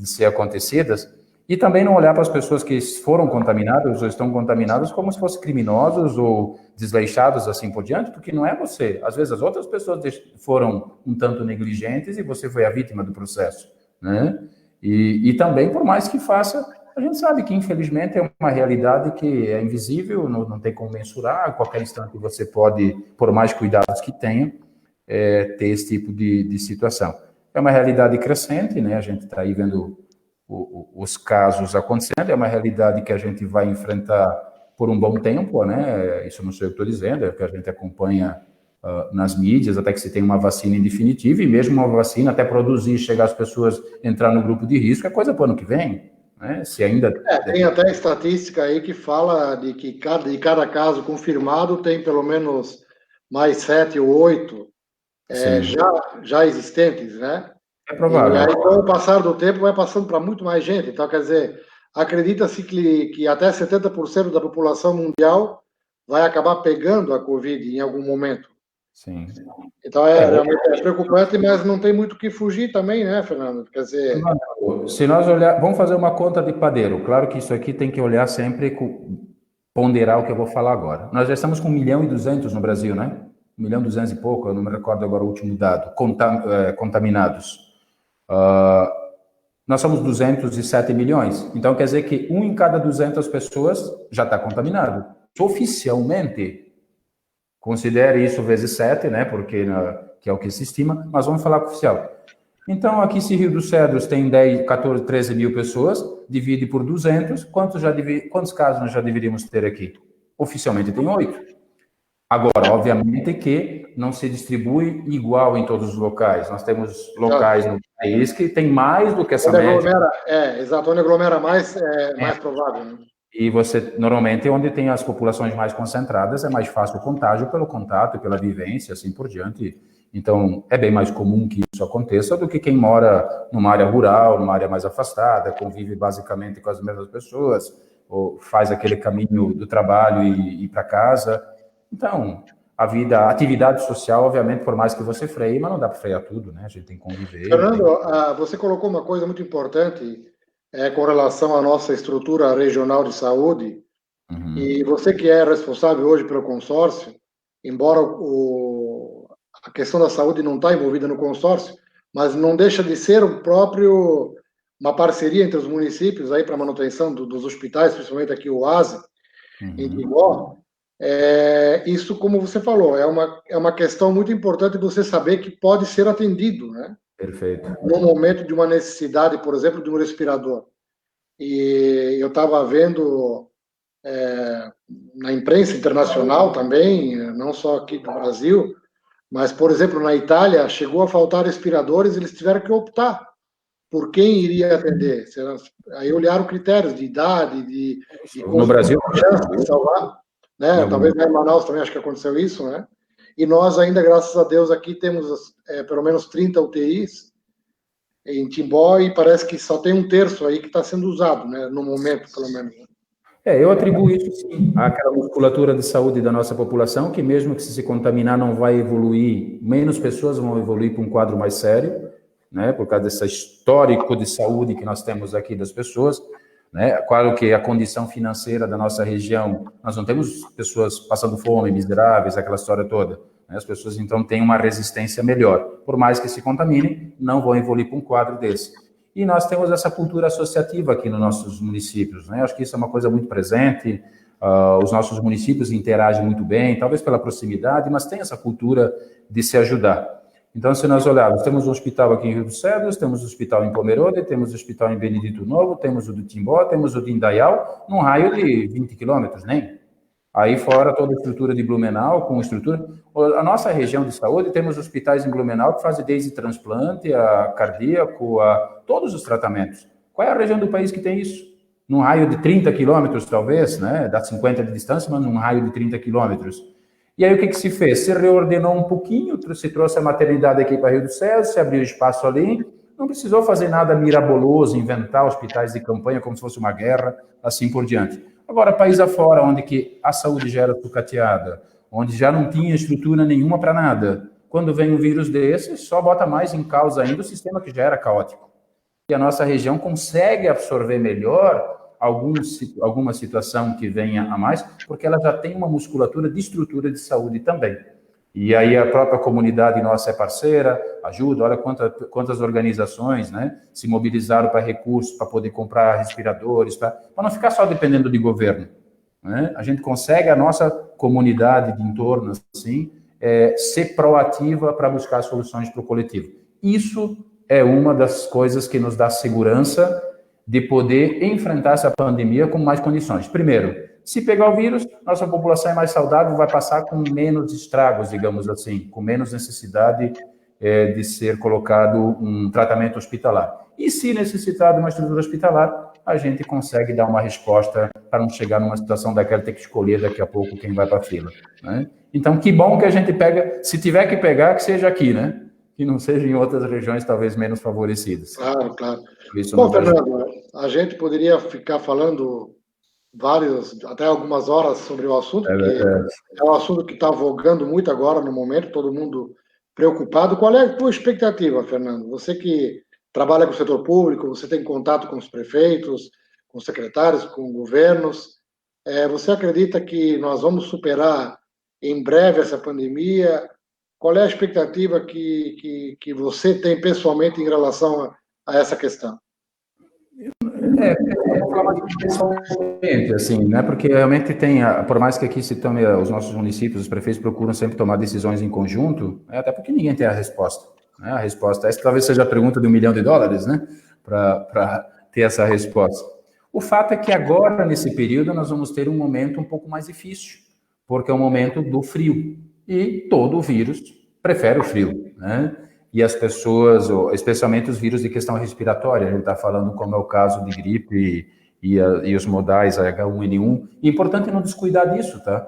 ser acontecidas. E também não olhar para as pessoas que foram contaminadas ou estão contaminadas como se fossem criminosos ou desleixados assim por diante, porque não é você. Às vezes as outras pessoas foram um tanto negligentes e você foi a vítima do processo, né? E também, por mais que faça, a gente sabe que infelizmente é uma realidade que é invisível, não tem como mensurar, a qualquer instante você pode, por mais cuidados que tenha, ter esse tipo de situação. É uma realidade crescente, né? A gente está aí vendo os casos acontecendo, é uma realidade que a gente vai enfrentar por um bom tempo, né? Isso não sei o que estou dizendo, é o que a gente acompanha nas mídias, até que se tenha uma vacina em definitivo, e mesmo uma vacina até produzir, chegar as pessoas, entrar no grupo de risco, é coisa para o ano que vem, né? Se ainda... Tem até estatística aí que fala de que de cada caso confirmado tem pelo menos mais 7 ou 8 já existentes, né? É E provável. aí, com o passar do tempo, vai passando para muito mais gente. Então, quer dizer, acredita-se que até 70% da população mundial vai acabar pegando a Covid em algum momento. Sim. Então, realmente preocupante, mas não tem muito o que fugir também, né, Fernando? Quer dizer... Se nós olhar, vamos fazer uma conta de padeiro. Claro que isso aqui tem que olhar sempre, ponderar o que eu vou falar agora. Nós já estamos com 1.200.000 no Brasil, né? 1.200.000 e pouco, eu não me recordo agora o último dado, contaminados. Nós somos 207 milhões. Então, quer dizer que 1 em cada 200 pessoas já está contaminado. Oficialmente, considere isso vezes 7, né? Porque que é o que se estima, mas vamos falar oficial. Então, aqui, se Rio dos Cedros tem 10, 14, 13 mil pessoas, divide por 200, quantos casos nós já deveríamos ter aqui? Oficialmente tem 8. Agora, obviamente que não se distribui igual em todos os locais. Nós temos locais no país que tem mais do que essa média. Exato, onde aglomera mais, mais provável. Né? E você, normalmente, onde tem as populações mais concentradas, é mais fácil o contágio pelo contato, pela vivência, assim por diante. Então, é bem mais comum que isso aconteça do que quem mora numa área rural, numa área mais afastada, convive basicamente com as mesmas pessoas, ou faz aquele caminho do trabalho e ir para casa. Então, a atividade social, obviamente, por mais que você freie, mas não dá para frear tudo, né? A gente tem que conviver. Fernando, você colocou uma coisa muito importante com relação à nossa estrutura regional de saúde, e você que é responsável hoje pelo consórcio, embora a questão da saúde não está envolvida no consórcio, mas não deixa de ser uma parceria entre os municípios aí para manutenção dos hospitais, principalmente aqui o ASE, em Timbó. Isso, como você falou, é uma questão muito importante você saber que pode ser atendido, né? Perfeito. No momento de uma necessidade, por exemplo, de um respirador. E eu estava vendo na imprensa internacional também, não só aqui do Brasil, mas, por exemplo, na Itália, chegou a faltar respiradores, eles tiveram que optar por quem iria atender. Aí olharam critérios de idade, de no Brasil, de salvar, né? Talvez em Manaus também acho que aconteceu isso, né? E nós ainda, graças a Deus, aqui temos pelo menos 30 UTIs em Timbó e parece que só tem 1/3 aí que está sendo usado, né? No momento, pelo menos. Eu atribuo isso, sim, àquela musculatura de saúde da nossa população, que mesmo que se contaminar não vai evoluir, menos pessoas vão evoluir para um quadro mais sério, né, por causa desse histórico de saúde que nós temos aqui das pessoas, né, claro que a condição financeira da nossa região, nós não temos pessoas passando fome, miseráveis, aquela história toda, né, as pessoas então têm uma resistência melhor, por mais que se contaminem, não vão evoluir para um quadro desse. E nós temos essa cultura associativa aqui nos nossos municípios, né? Acho que isso é uma coisa muito presente, os nossos municípios interagem muito bem, talvez pela proximidade, mas tem essa cultura de se ajudar. Então, se nós olharmos, temos um hospital aqui em Rio dos Cedros, temos um hospital em Pomerode, temos um hospital em Benedito Novo, temos o de Timbó, temos o de Indaial, num raio de 20 quilômetros, nem. Aí fora toda a estrutura de Blumenau, com estrutura... A nossa região de saúde, temos hospitais em Blumenau que fazem desde transplante, a cardíaco, a todos os tratamentos. Qual é a região do país que tem isso? Num raio de 30 quilômetros, talvez, né? Dá 50 de distância, mas num raio de 30 quilômetros. E aí o que se fez? Se reordenou um pouquinho, se trouxe a maternidade aqui para Rio dos Cedros, se abriu espaço ali, não precisou fazer nada miraboloso, inventar hospitais de campanha como se fosse uma guerra, assim por diante. Agora, país afora, onde que a saúde já era sucateada, onde já não tinha estrutura nenhuma para nada, quando vem um vírus desse, só bota mais em causa ainda o sistema que já era caótico. E a nossa região consegue absorver melhor alguma situação que venha a mais, porque ela já tem uma musculatura de estrutura de saúde também. E aí a própria comunidade nossa é parceira, ajuda, olha quantas organizações, né, se mobilizaram para recursos, para poder comprar respiradores, para não ficar só dependendo de governo. Né? A gente consegue, a nossa comunidade de entorno, assim, ser proativa para buscar soluções para o coletivo. Isso é uma das coisas que nos dá segurança de poder enfrentar essa pandemia com mais condições. Primeiro, Se pegar o vírus, nossa população é mais saudável, vai passar com menos estragos, digamos assim, com menos necessidade de ser colocado um tratamento hospitalar. E se necessitar de uma estrutura hospitalar, a gente consegue dar uma resposta para não chegar numa situação daquela ter que escolher daqui a pouco quem vai para a fila, né? Então, que bom que a gente pega, se tiver que pegar, que seja aqui, né? Que não seja em outras regiões talvez menos favorecidas. Claro, claro. Isso. Bom, Fernando, a gente poderia ficar falando até algumas horas sobre o assunto, porque é um assunto que está vogando muito agora no momento, todo mundo preocupado. Qual é a tua expectativa, Fernando? Você que trabalha com o setor público, você tem contato com os prefeitos, com os secretários, com governos. Você acredita que nós vamos superar em breve essa pandemia? Qual é a expectativa que você tem pessoalmente em relação a essa questão? Pessoalmente, assim, né? Porque realmente por mais que aqui se tome, os nossos municípios, os prefeitos procuram sempre tomar decisões em conjunto, até porque ninguém tem a resposta, né? A resposta, essa talvez seja a pergunta de $1 milhão, né? Para ter essa resposta. O fato é que agora, nesse período, nós vamos ter um momento um pouco mais difícil, porque é o momento do frio, e todo vírus prefere o frio, né? E as pessoas, especialmente os vírus de questão respiratória, a gente está falando como é o caso de gripe e os modais H1N1. E é importante não descuidar disso, tá?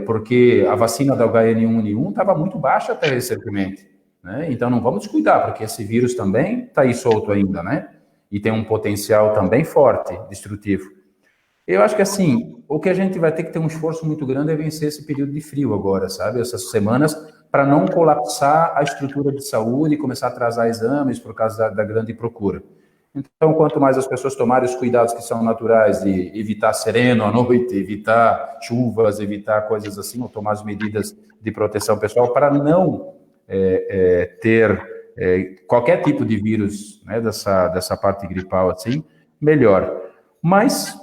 Porque a vacina da H1N1 estava muito baixa até recentemente, né? Então não vamos descuidar, porque esse vírus também está aí solto ainda, né? E tem um potencial também forte, destrutivo. Eu acho que, assim, o que a gente vai ter que ter um esforço muito grande é vencer esse período de frio agora, sabe? Essas semanas, para não colapsar a estrutura de saúde e começar a atrasar exames por causa da grande procura. Então, quanto mais as pessoas tomarem os cuidados que são naturais de evitar sereno à noite, evitar chuvas, evitar coisas assim, ou tomar as medidas de proteção pessoal para não ter qualquer tipo de vírus, né, dessa parte gripal assim, melhor. Mas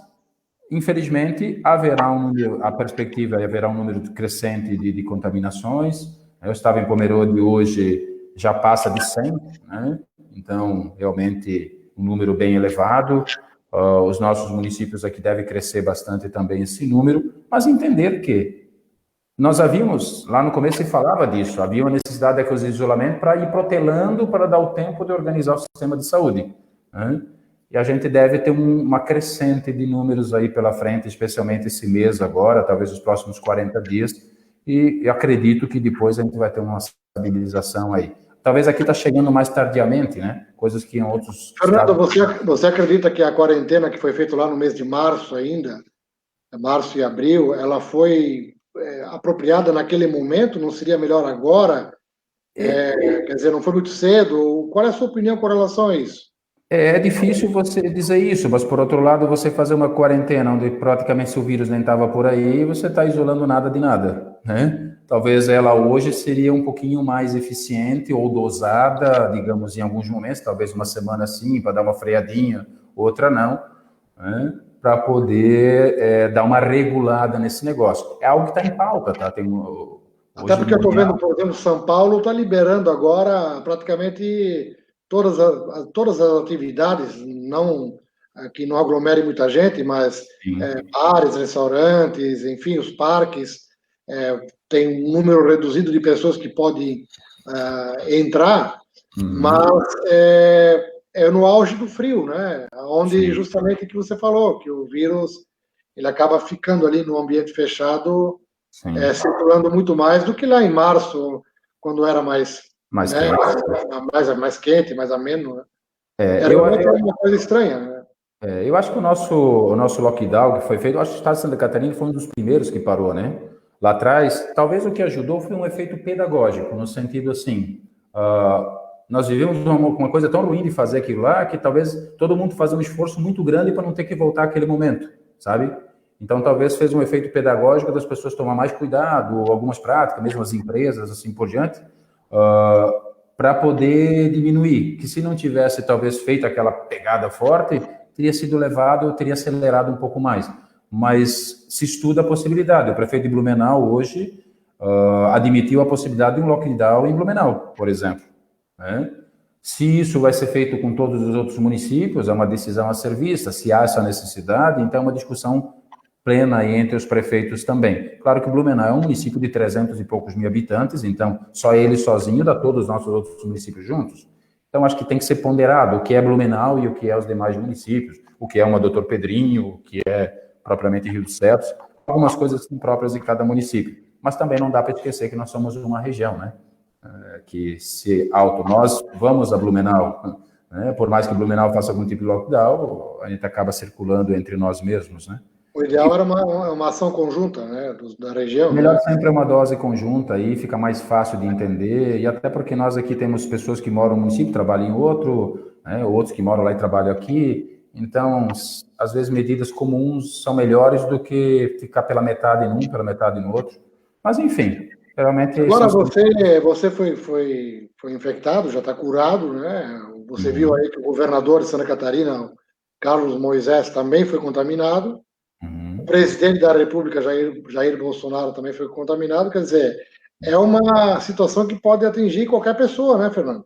infelizmente, a perspectiva é haverá um número crescente de contaminações. Eu estava em Pomerode hoje, já passa de 100, né? Então, realmente, um número bem elevado. Os nossos municípios aqui devem crescer bastante também esse número, mas entender que nós havíamos, lá no começo se falava disso, havia uma necessidade de isolamento para ir protelando, para dar o tempo de organizar o sistema de saúde, né? E a gente deve ter uma crescente de números aí pela frente, especialmente esse mês agora, talvez os próximos 40 dias, e eu acredito que depois a gente vai ter uma estabilização aí. Talvez aqui está chegando mais tardiamente, né? Coisas que em outros... Fernando, você acredita que a quarentena que foi feita lá no mês de março ainda, março e abril, ela foi apropriada naquele momento? Não seria melhor agora? Quer dizer, não foi muito cedo? Qual é a sua opinião com relação a isso? É difícil você dizer isso, mas por outro lado, você fazer uma quarentena onde praticamente o vírus nem estava por aí, você está isolando nada de nada, né? Talvez ela hoje seria um pouquinho mais eficiente ou dosada, digamos, em alguns momentos, talvez uma semana sim, para dar uma freadinha, outra não, né? Para poder dar uma regulada nesse negócio. É algo que está em pauta, tá? Até porque eu estou vendo, por exemplo, São Paulo está liberando agora praticamente todas as atividades, não que não aglomere muita gente, mas bares, restaurantes, enfim, os parques, tem um número reduzido de pessoas que podem entrar, mas é no auge do frio, né? Onde justamente que você falou, que o vírus ele acaba ficando ali no ambiente fechado, circulando muito mais do que lá em março, quando era mais quente, mais ameno, né? Era uma coisa estranha, né? Eu acho que o nosso lockdown que foi feito, eu acho que o estado de Santa Catarina foi um dos primeiros que parou, né? Lá atrás, talvez o que ajudou foi um efeito pedagógico, no sentido assim, nós vivemos uma coisa tão ruim de fazer aquilo lá, que talvez todo mundo fazia um esforço muito grande para não ter que voltar àquele momento, sabe? Então, talvez fez um efeito pedagógico das pessoas tomar mais cuidado, ou algumas práticas, mesmo as empresas, assim por diante, para poder diminuir. Que se não tivesse, talvez, feito aquela pegada forte, teria sido levado, teria acelerado um pouco mais. Mas se estuda a possibilidade. O prefeito de Blumenau, hoje, admitiu a possibilidade de um lockdown em Blumenau, por exemplo, né? Se isso vai ser feito com todos os outros municípios, é uma decisão a ser vista. Se há essa necessidade, então é uma discussão plena e entre os prefeitos também. Claro que Blumenau é um município de 300 e poucos mil habitantes, então só ele sozinho dá todos os nossos outros municípios juntos. Então, acho que tem que ser ponderado o que é Blumenau e o que é os demais municípios, o que é uma Doutor Pedrinho, o que é propriamente Rio dos Cedros. Algumas coisas são próprias de cada município, mas também não dá para esquecer que nós somos uma região, né? Que se nós vamos a Blumenau, né? Por mais que Blumenau faça algum tipo de lockdown, a gente acaba circulando entre nós mesmos, né? O ideal era uma ação conjunta, né, da região. Melhor Né? sempre é uma dose conjunta aí, fica mais fácil de entender, e até porque nós aqui temos pessoas que moram no município, trabalham em outro, né, outros que moram lá e trabalham aqui, então, às vezes, medidas comuns são melhores do que ficar pela metade num, pela metade no outro. Mas, enfim, realmente... Agora, você foi infectado, já está curado, né? Você viu aí que o governador de Santa Catarina, Carlos Moisés, também foi contaminado. O presidente da República, Jair Bolsonaro, também foi contaminado. Quer dizer, é uma situação que pode atingir qualquer pessoa, né, Fernando?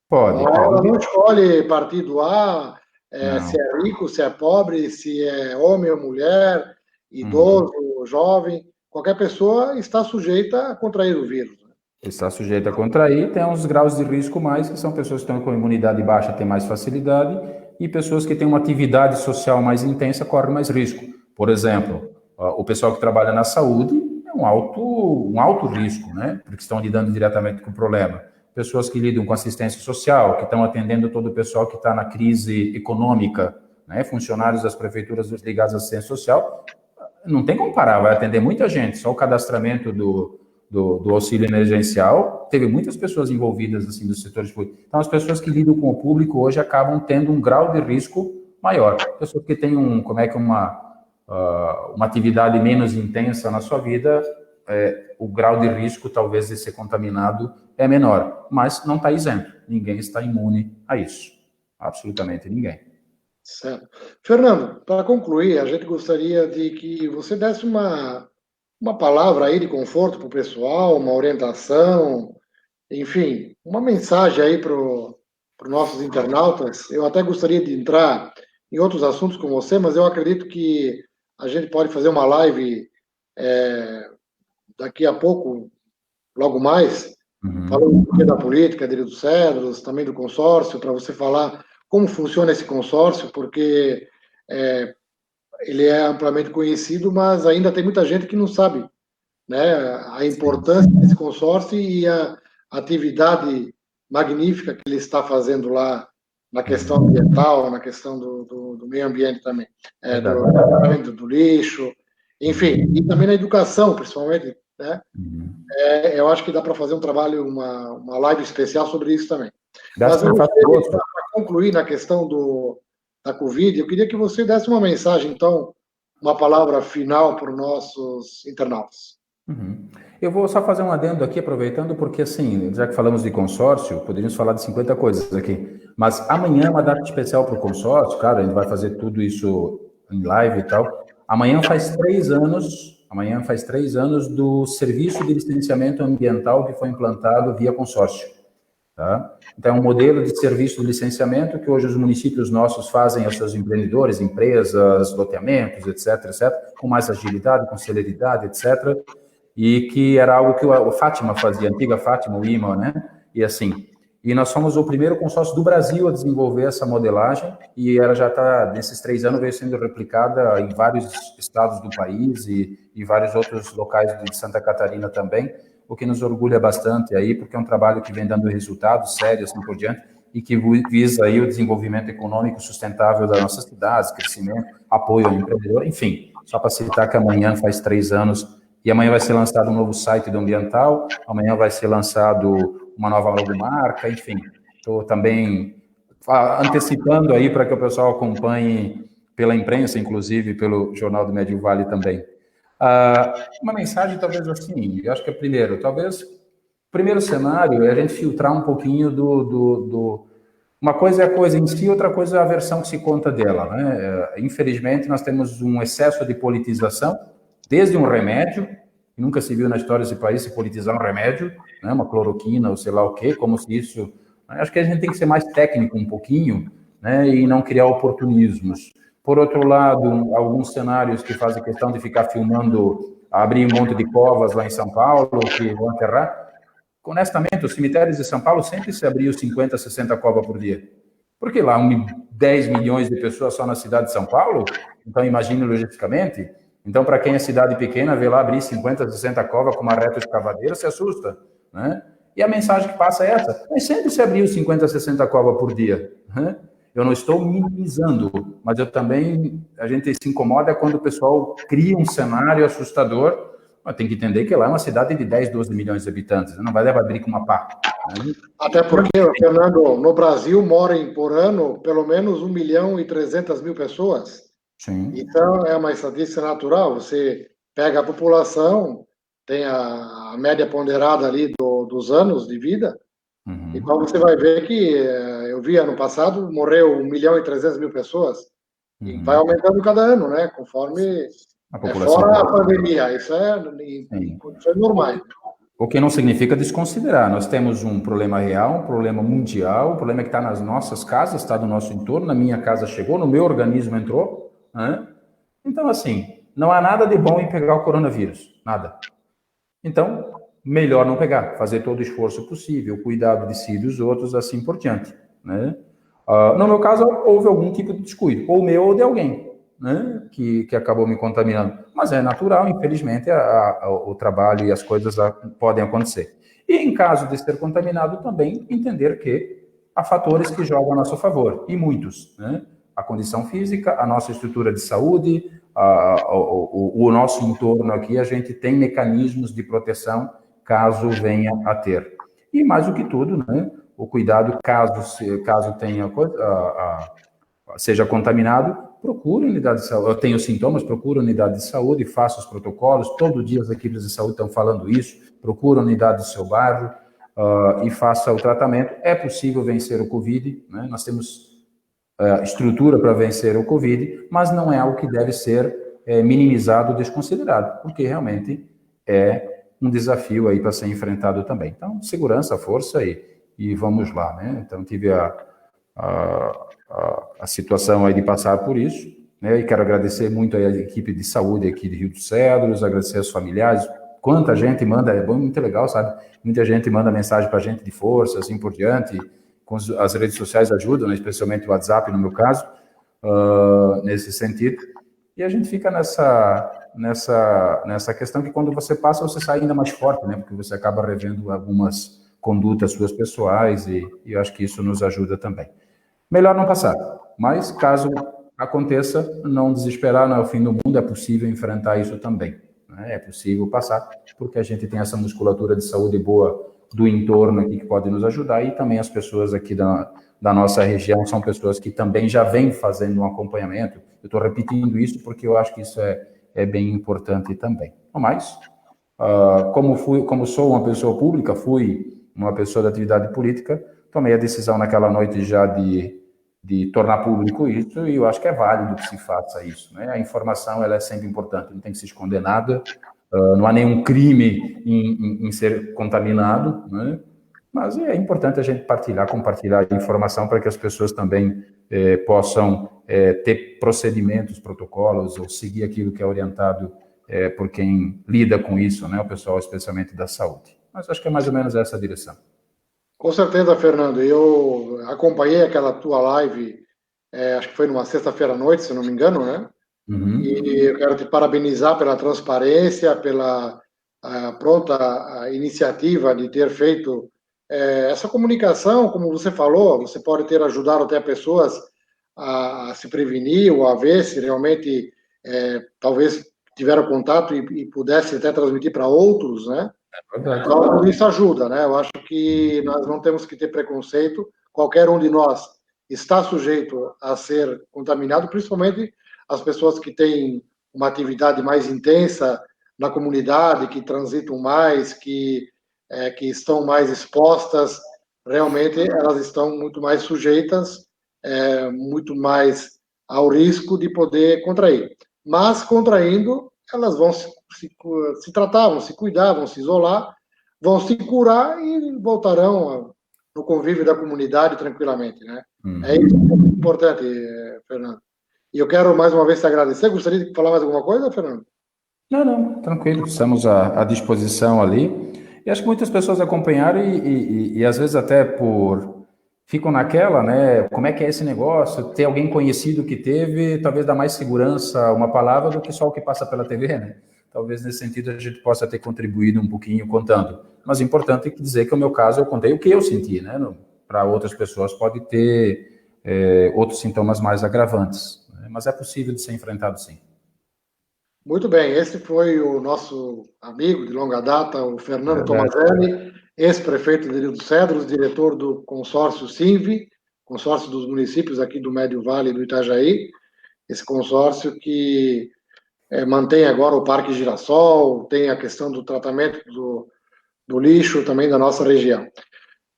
Pode. Ela não escolhe partido A, se é rico, se é pobre, se é homem ou mulher, idoso, jovem. Qualquer pessoa está sujeita a contrair o vírus. Né? Está sujeita a contrair, tem uns graus de risco mais, que são pessoas que estão com imunidade baixa, têm mais facilidade, e pessoas que têm uma atividade social mais intensa correm mais risco. Por exemplo, o pessoal que trabalha na saúde é um alto risco, né? Porque estão lidando diretamente com o problema. Pessoas que lidam com assistência social, que estão atendendo todo o pessoal que está na crise econômica, né? Funcionários das prefeituras ligados à assistência social, não tem como parar, vai atender muita gente. Só o cadastramento do auxílio emergencial teve muitas pessoas envolvidas assim dos setores públicos. Então, as pessoas que lidam com o público hoje acabam tendo um grau de risco maior. Pessoas que têm uma atividade menos intensa na sua vida, o grau de risco, talvez, de ser contaminado é menor, mas não está isento. Ninguém está imune a isso. Absolutamente ninguém. Certo. Fernando, para concluir, a gente gostaria de que você desse uma palavra aí de conforto para o pessoal, uma orientação, enfim, uma mensagem aí para os nossos internautas. Eu até gostaria de entrar em outros assuntos com você, mas eu acredito que a gente pode fazer uma live daqui a pouco, logo mais, falando um pouquinho da política, de Rio dos Cedros, também do consórcio, para você falar como funciona esse consórcio, porque ele é amplamente conhecido, mas ainda tem muita gente que não sabe, né, a importância desse consórcio e a atividade magnífica que ele está fazendo lá na questão ambiental, na questão do meio ambiente também, do lixo, enfim, e também na educação, principalmente, né? Eu acho que dá para fazer um trabalho, uma live especial sobre isso também. Mas para concluir na questão da Covid, eu queria que você desse uma mensagem, então, uma palavra final para os nossos internautas. Eu vou só fazer um adendo aqui, aproveitando, porque, assim, já que falamos de consórcio, poderíamos falar de 50 coisas aqui. Mas amanhã é uma data especial para o consórcio, claro, a gente vai fazer tudo isso em live e tal. Amanhã faz 3 anos do serviço de licenciamento ambiental que foi implantado via consórcio. Tá? Então, é um modelo de serviço de licenciamento que hoje os municípios nossos fazem aos seus empreendedores, empresas, loteamentos, etc., com mais agilidade, com celeridade, etc., e que era algo que a Fátima fazia, a antiga Fátima, o IMA, né? E assim, e nós fomos o primeiro consórcio do Brasil a desenvolver essa modelagem, e ela já está, nesses 3 anos, veio sendo replicada em vários estados do país e vários outros locais de Santa Catarina também, o que nos orgulha bastante aí, porque é um trabalho que vem dando resultados sérios, assim por diante, e que visa aí o desenvolvimento econômico sustentável das nossas cidades, crescimento, apoio ao empreendedor, enfim, só para citar que amanhã faz 3 anos, e amanhã vai ser lançado um novo site do Ambiental, amanhã vai ser lançado uma nova logomarca, enfim, estou também antecipando aí para que o pessoal acompanhe pela imprensa, inclusive pelo Jornal do Médio Vale também. Uma mensagem talvez assim, eu acho que talvez o primeiro cenário é a gente filtrar um pouquinho uma coisa é a coisa em si, outra coisa é a versão que se conta dela, né? Infelizmente, nós temos um excesso de politização, desde um remédio, que nunca se viu na história desse país se politizar um remédio, né? Uma cloroquina ou sei lá o quê, como se isso... Acho que a gente tem que ser mais técnico um pouquinho, né? E não criar oportunismos. Por outro lado, alguns cenários que fazem questão de ficar filmando, abrir um monte de covas lá em São Paulo, que vão enterrar. Honestamente, os cemitérios de São Paulo sempre se abriam 50, 60 covas por dia. Porque lá 10 milhões de pessoas só na cidade de São Paulo, então imagine logisticamente. Então, para quem é cidade pequena, ver lá abrir 50, 60 covas com uma reta escavadeira, se assusta, né? E a mensagem que passa é essa: mas sempre se abriu 50, 60 covas por dia, né? Eu não estou minimizando, mas a gente se incomoda quando o pessoal cria um cenário assustador. Mas tem que entender que lá é uma cidade de 10, 12 milhões de habitantes, não vai levar abrir com uma pá. Né? Até porque, Fernando, no Brasil moram por ano pelo menos 1.300.000 pessoas. Sim. Então, é uma estatística natural. Você pega a população, tem a média ponderada ali dos anos de vida, então você vai ver que, eu vi ano passado, morreu 1.300.000 pessoas, e vai aumentando cada ano, né? Conforme a população fora a pandemia, isso é em condições normais. O que não significa desconsiderar. Nós temos um problema real, um problema mundial, um problema que está nas nossas casas, está no nosso entorno, na minha casa chegou, no meu organismo entrou, né? Então, assim, não há nada de bom em pegar o coronavírus, nada. Então, melhor não pegar, fazer todo o esforço possível, cuidado de si e dos outros, assim por diante, né? No meu caso, houve algum tipo de descuido, ou meu ou de alguém, né, que acabou me contaminando. Mas é natural, infelizmente, o trabalho e as coisas podem acontecer. E em caso de ser contaminado, também entender que há fatores que jogam a nosso favor, e muitos, né? A condição física, a nossa estrutura de saúde, o nosso entorno aqui, a gente tem mecanismos de proteção caso venha a ter. E mais do que tudo, né, o cuidado caso tenha seja contaminado, procure unidade de saúde. Eu tenho sintomas, procure unidade de saúde, faça os protocolos. Todo dia as equipes de saúde estão falando isso. Procure a unidade do seu bairro e faça o tratamento. É possível vencer o Covid, né? Nós temos estrutura para vencer o Covid, mas não é algo que deve ser minimizado ou desconsiderado, porque realmente é um desafio aí para ser enfrentado também. Então, segurança, força e vamos lá, né? Então, tive a situação aí de passar por isso, né? E quero agradecer muito aí a equipe de saúde aqui de Rio dos Cedros, agradecer aos familiares, quanta gente manda, é muito legal, sabe? Muita gente manda mensagem para a gente de força, assim por diante, as redes sociais ajudam, né? Especialmente o WhatsApp, no meu caso, nesse sentido, e a gente fica nessa questão que quando você passa, você sai ainda mais forte, né? Porque você acaba revendo algumas condutas suas pessoais e eu acho que isso nos ajuda também. Melhor não passar, mas caso aconteça, não desesperar, não é o fim do mundo, é possível enfrentar isso também, né? É possível passar, porque a gente tem essa musculatura de saúde boa do entorno aqui que pode nos ajudar e também as pessoas aqui da nossa região são pessoas que também já vêm fazendo um acompanhamento. Eu estou repetindo isso porque eu acho que isso é bem importante também. Mas, como sou uma pessoa pública, fui uma pessoa da atividade política, tomei a decisão naquela noite já de tornar público isso, e eu acho que é válido que se faça isso, né? A informação ela é sempre importante, não tem que se esconder nada, não há nenhum crime em ser contaminado, né? Mas é importante a gente compartilhar a informação para que as pessoas também possam ter procedimentos, protocolos, ou seguir aquilo que é orientado por quem lida com isso, né? O pessoal especialmente da saúde. Mas acho que é mais ou menos essa a direção. Com certeza, Fernando. Eu acompanhei aquela tua live, acho que foi numa sexta-feira à noite, se não me engano, né? Uhum. E eu quero te parabenizar pela transparência, pela pronta iniciativa de ter feito essa comunicação, como você falou, você pode ter ajudado até pessoas a se prevenir ou a ver se realmente talvez tiveram contato e pudesse até transmitir para outros, né? Então, isso ajuda, né? Eu acho que nós não temos que ter preconceito. Qualquer um de nós está sujeito a ser contaminado, principalmente as pessoas que têm uma atividade mais intensa na comunidade, que transitam mais, que estão mais expostas. Realmente, elas estão muito mais sujeitas, muito mais ao risco de poder contrair. Mas, contraindo, elas vão se tratar, vão se cuidar, vão se isolar, vão se curar e voltarão no convívio da comunidade tranquilamente, né? É isso que é importante, Fernando. E eu quero mais uma vez te agradecer. Gostaria de falar mais alguma coisa, Fernando? Não, tranquilo, estamos à disposição ali. E acho que muitas pessoas acompanharam e às vezes até ficam naquela, né? Como é que é esse negócio? Ter alguém conhecido que teve, talvez dá mais segurança a uma palavra do que só o que passa pela TV, né? Talvez nesse sentido a gente possa ter contribuído um pouquinho contando. Mas é importante dizer que no meu caso eu contei o que eu senti, né? Para outras pessoas pode ter outros sintomas mais agravantes, né? Mas é possível de ser enfrentado sim. Muito bem, esse foi o nosso amigo de longa data, o Fernando Verdade. Tomazelli, ex-prefeito de Rio dos Cedros, diretor do consórcio SINV, consórcio dos municípios aqui do Médio Vale e do Itajaí, esse consórcio que mantém agora o Parque Girassol, tem a questão do tratamento do lixo também da nossa região.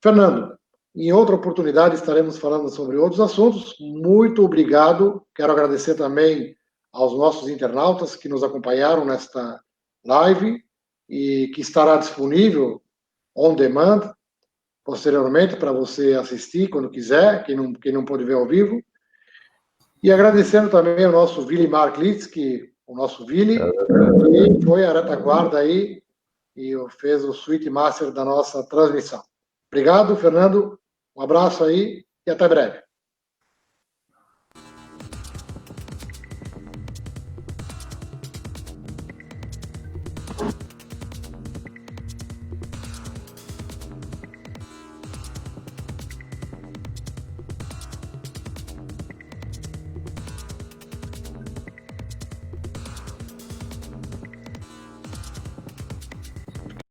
Fernando, em outra oportunidade estaremos falando sobre outros assuntos. Muito obrigado. Quero agradecer também aos nossos internautas que nos acompanharam nesta live e que estará disponível on demand posteriormente para você assistir quando quiser, quem não pôde ver ao vivo. E agradecendo também ao nosso Vili Marklitz, o nosso Vili, que foi a retaguarda aí e fez o suíte master da nossa transmissão. Obrigado, Fernando. Um abraço aí e até breve.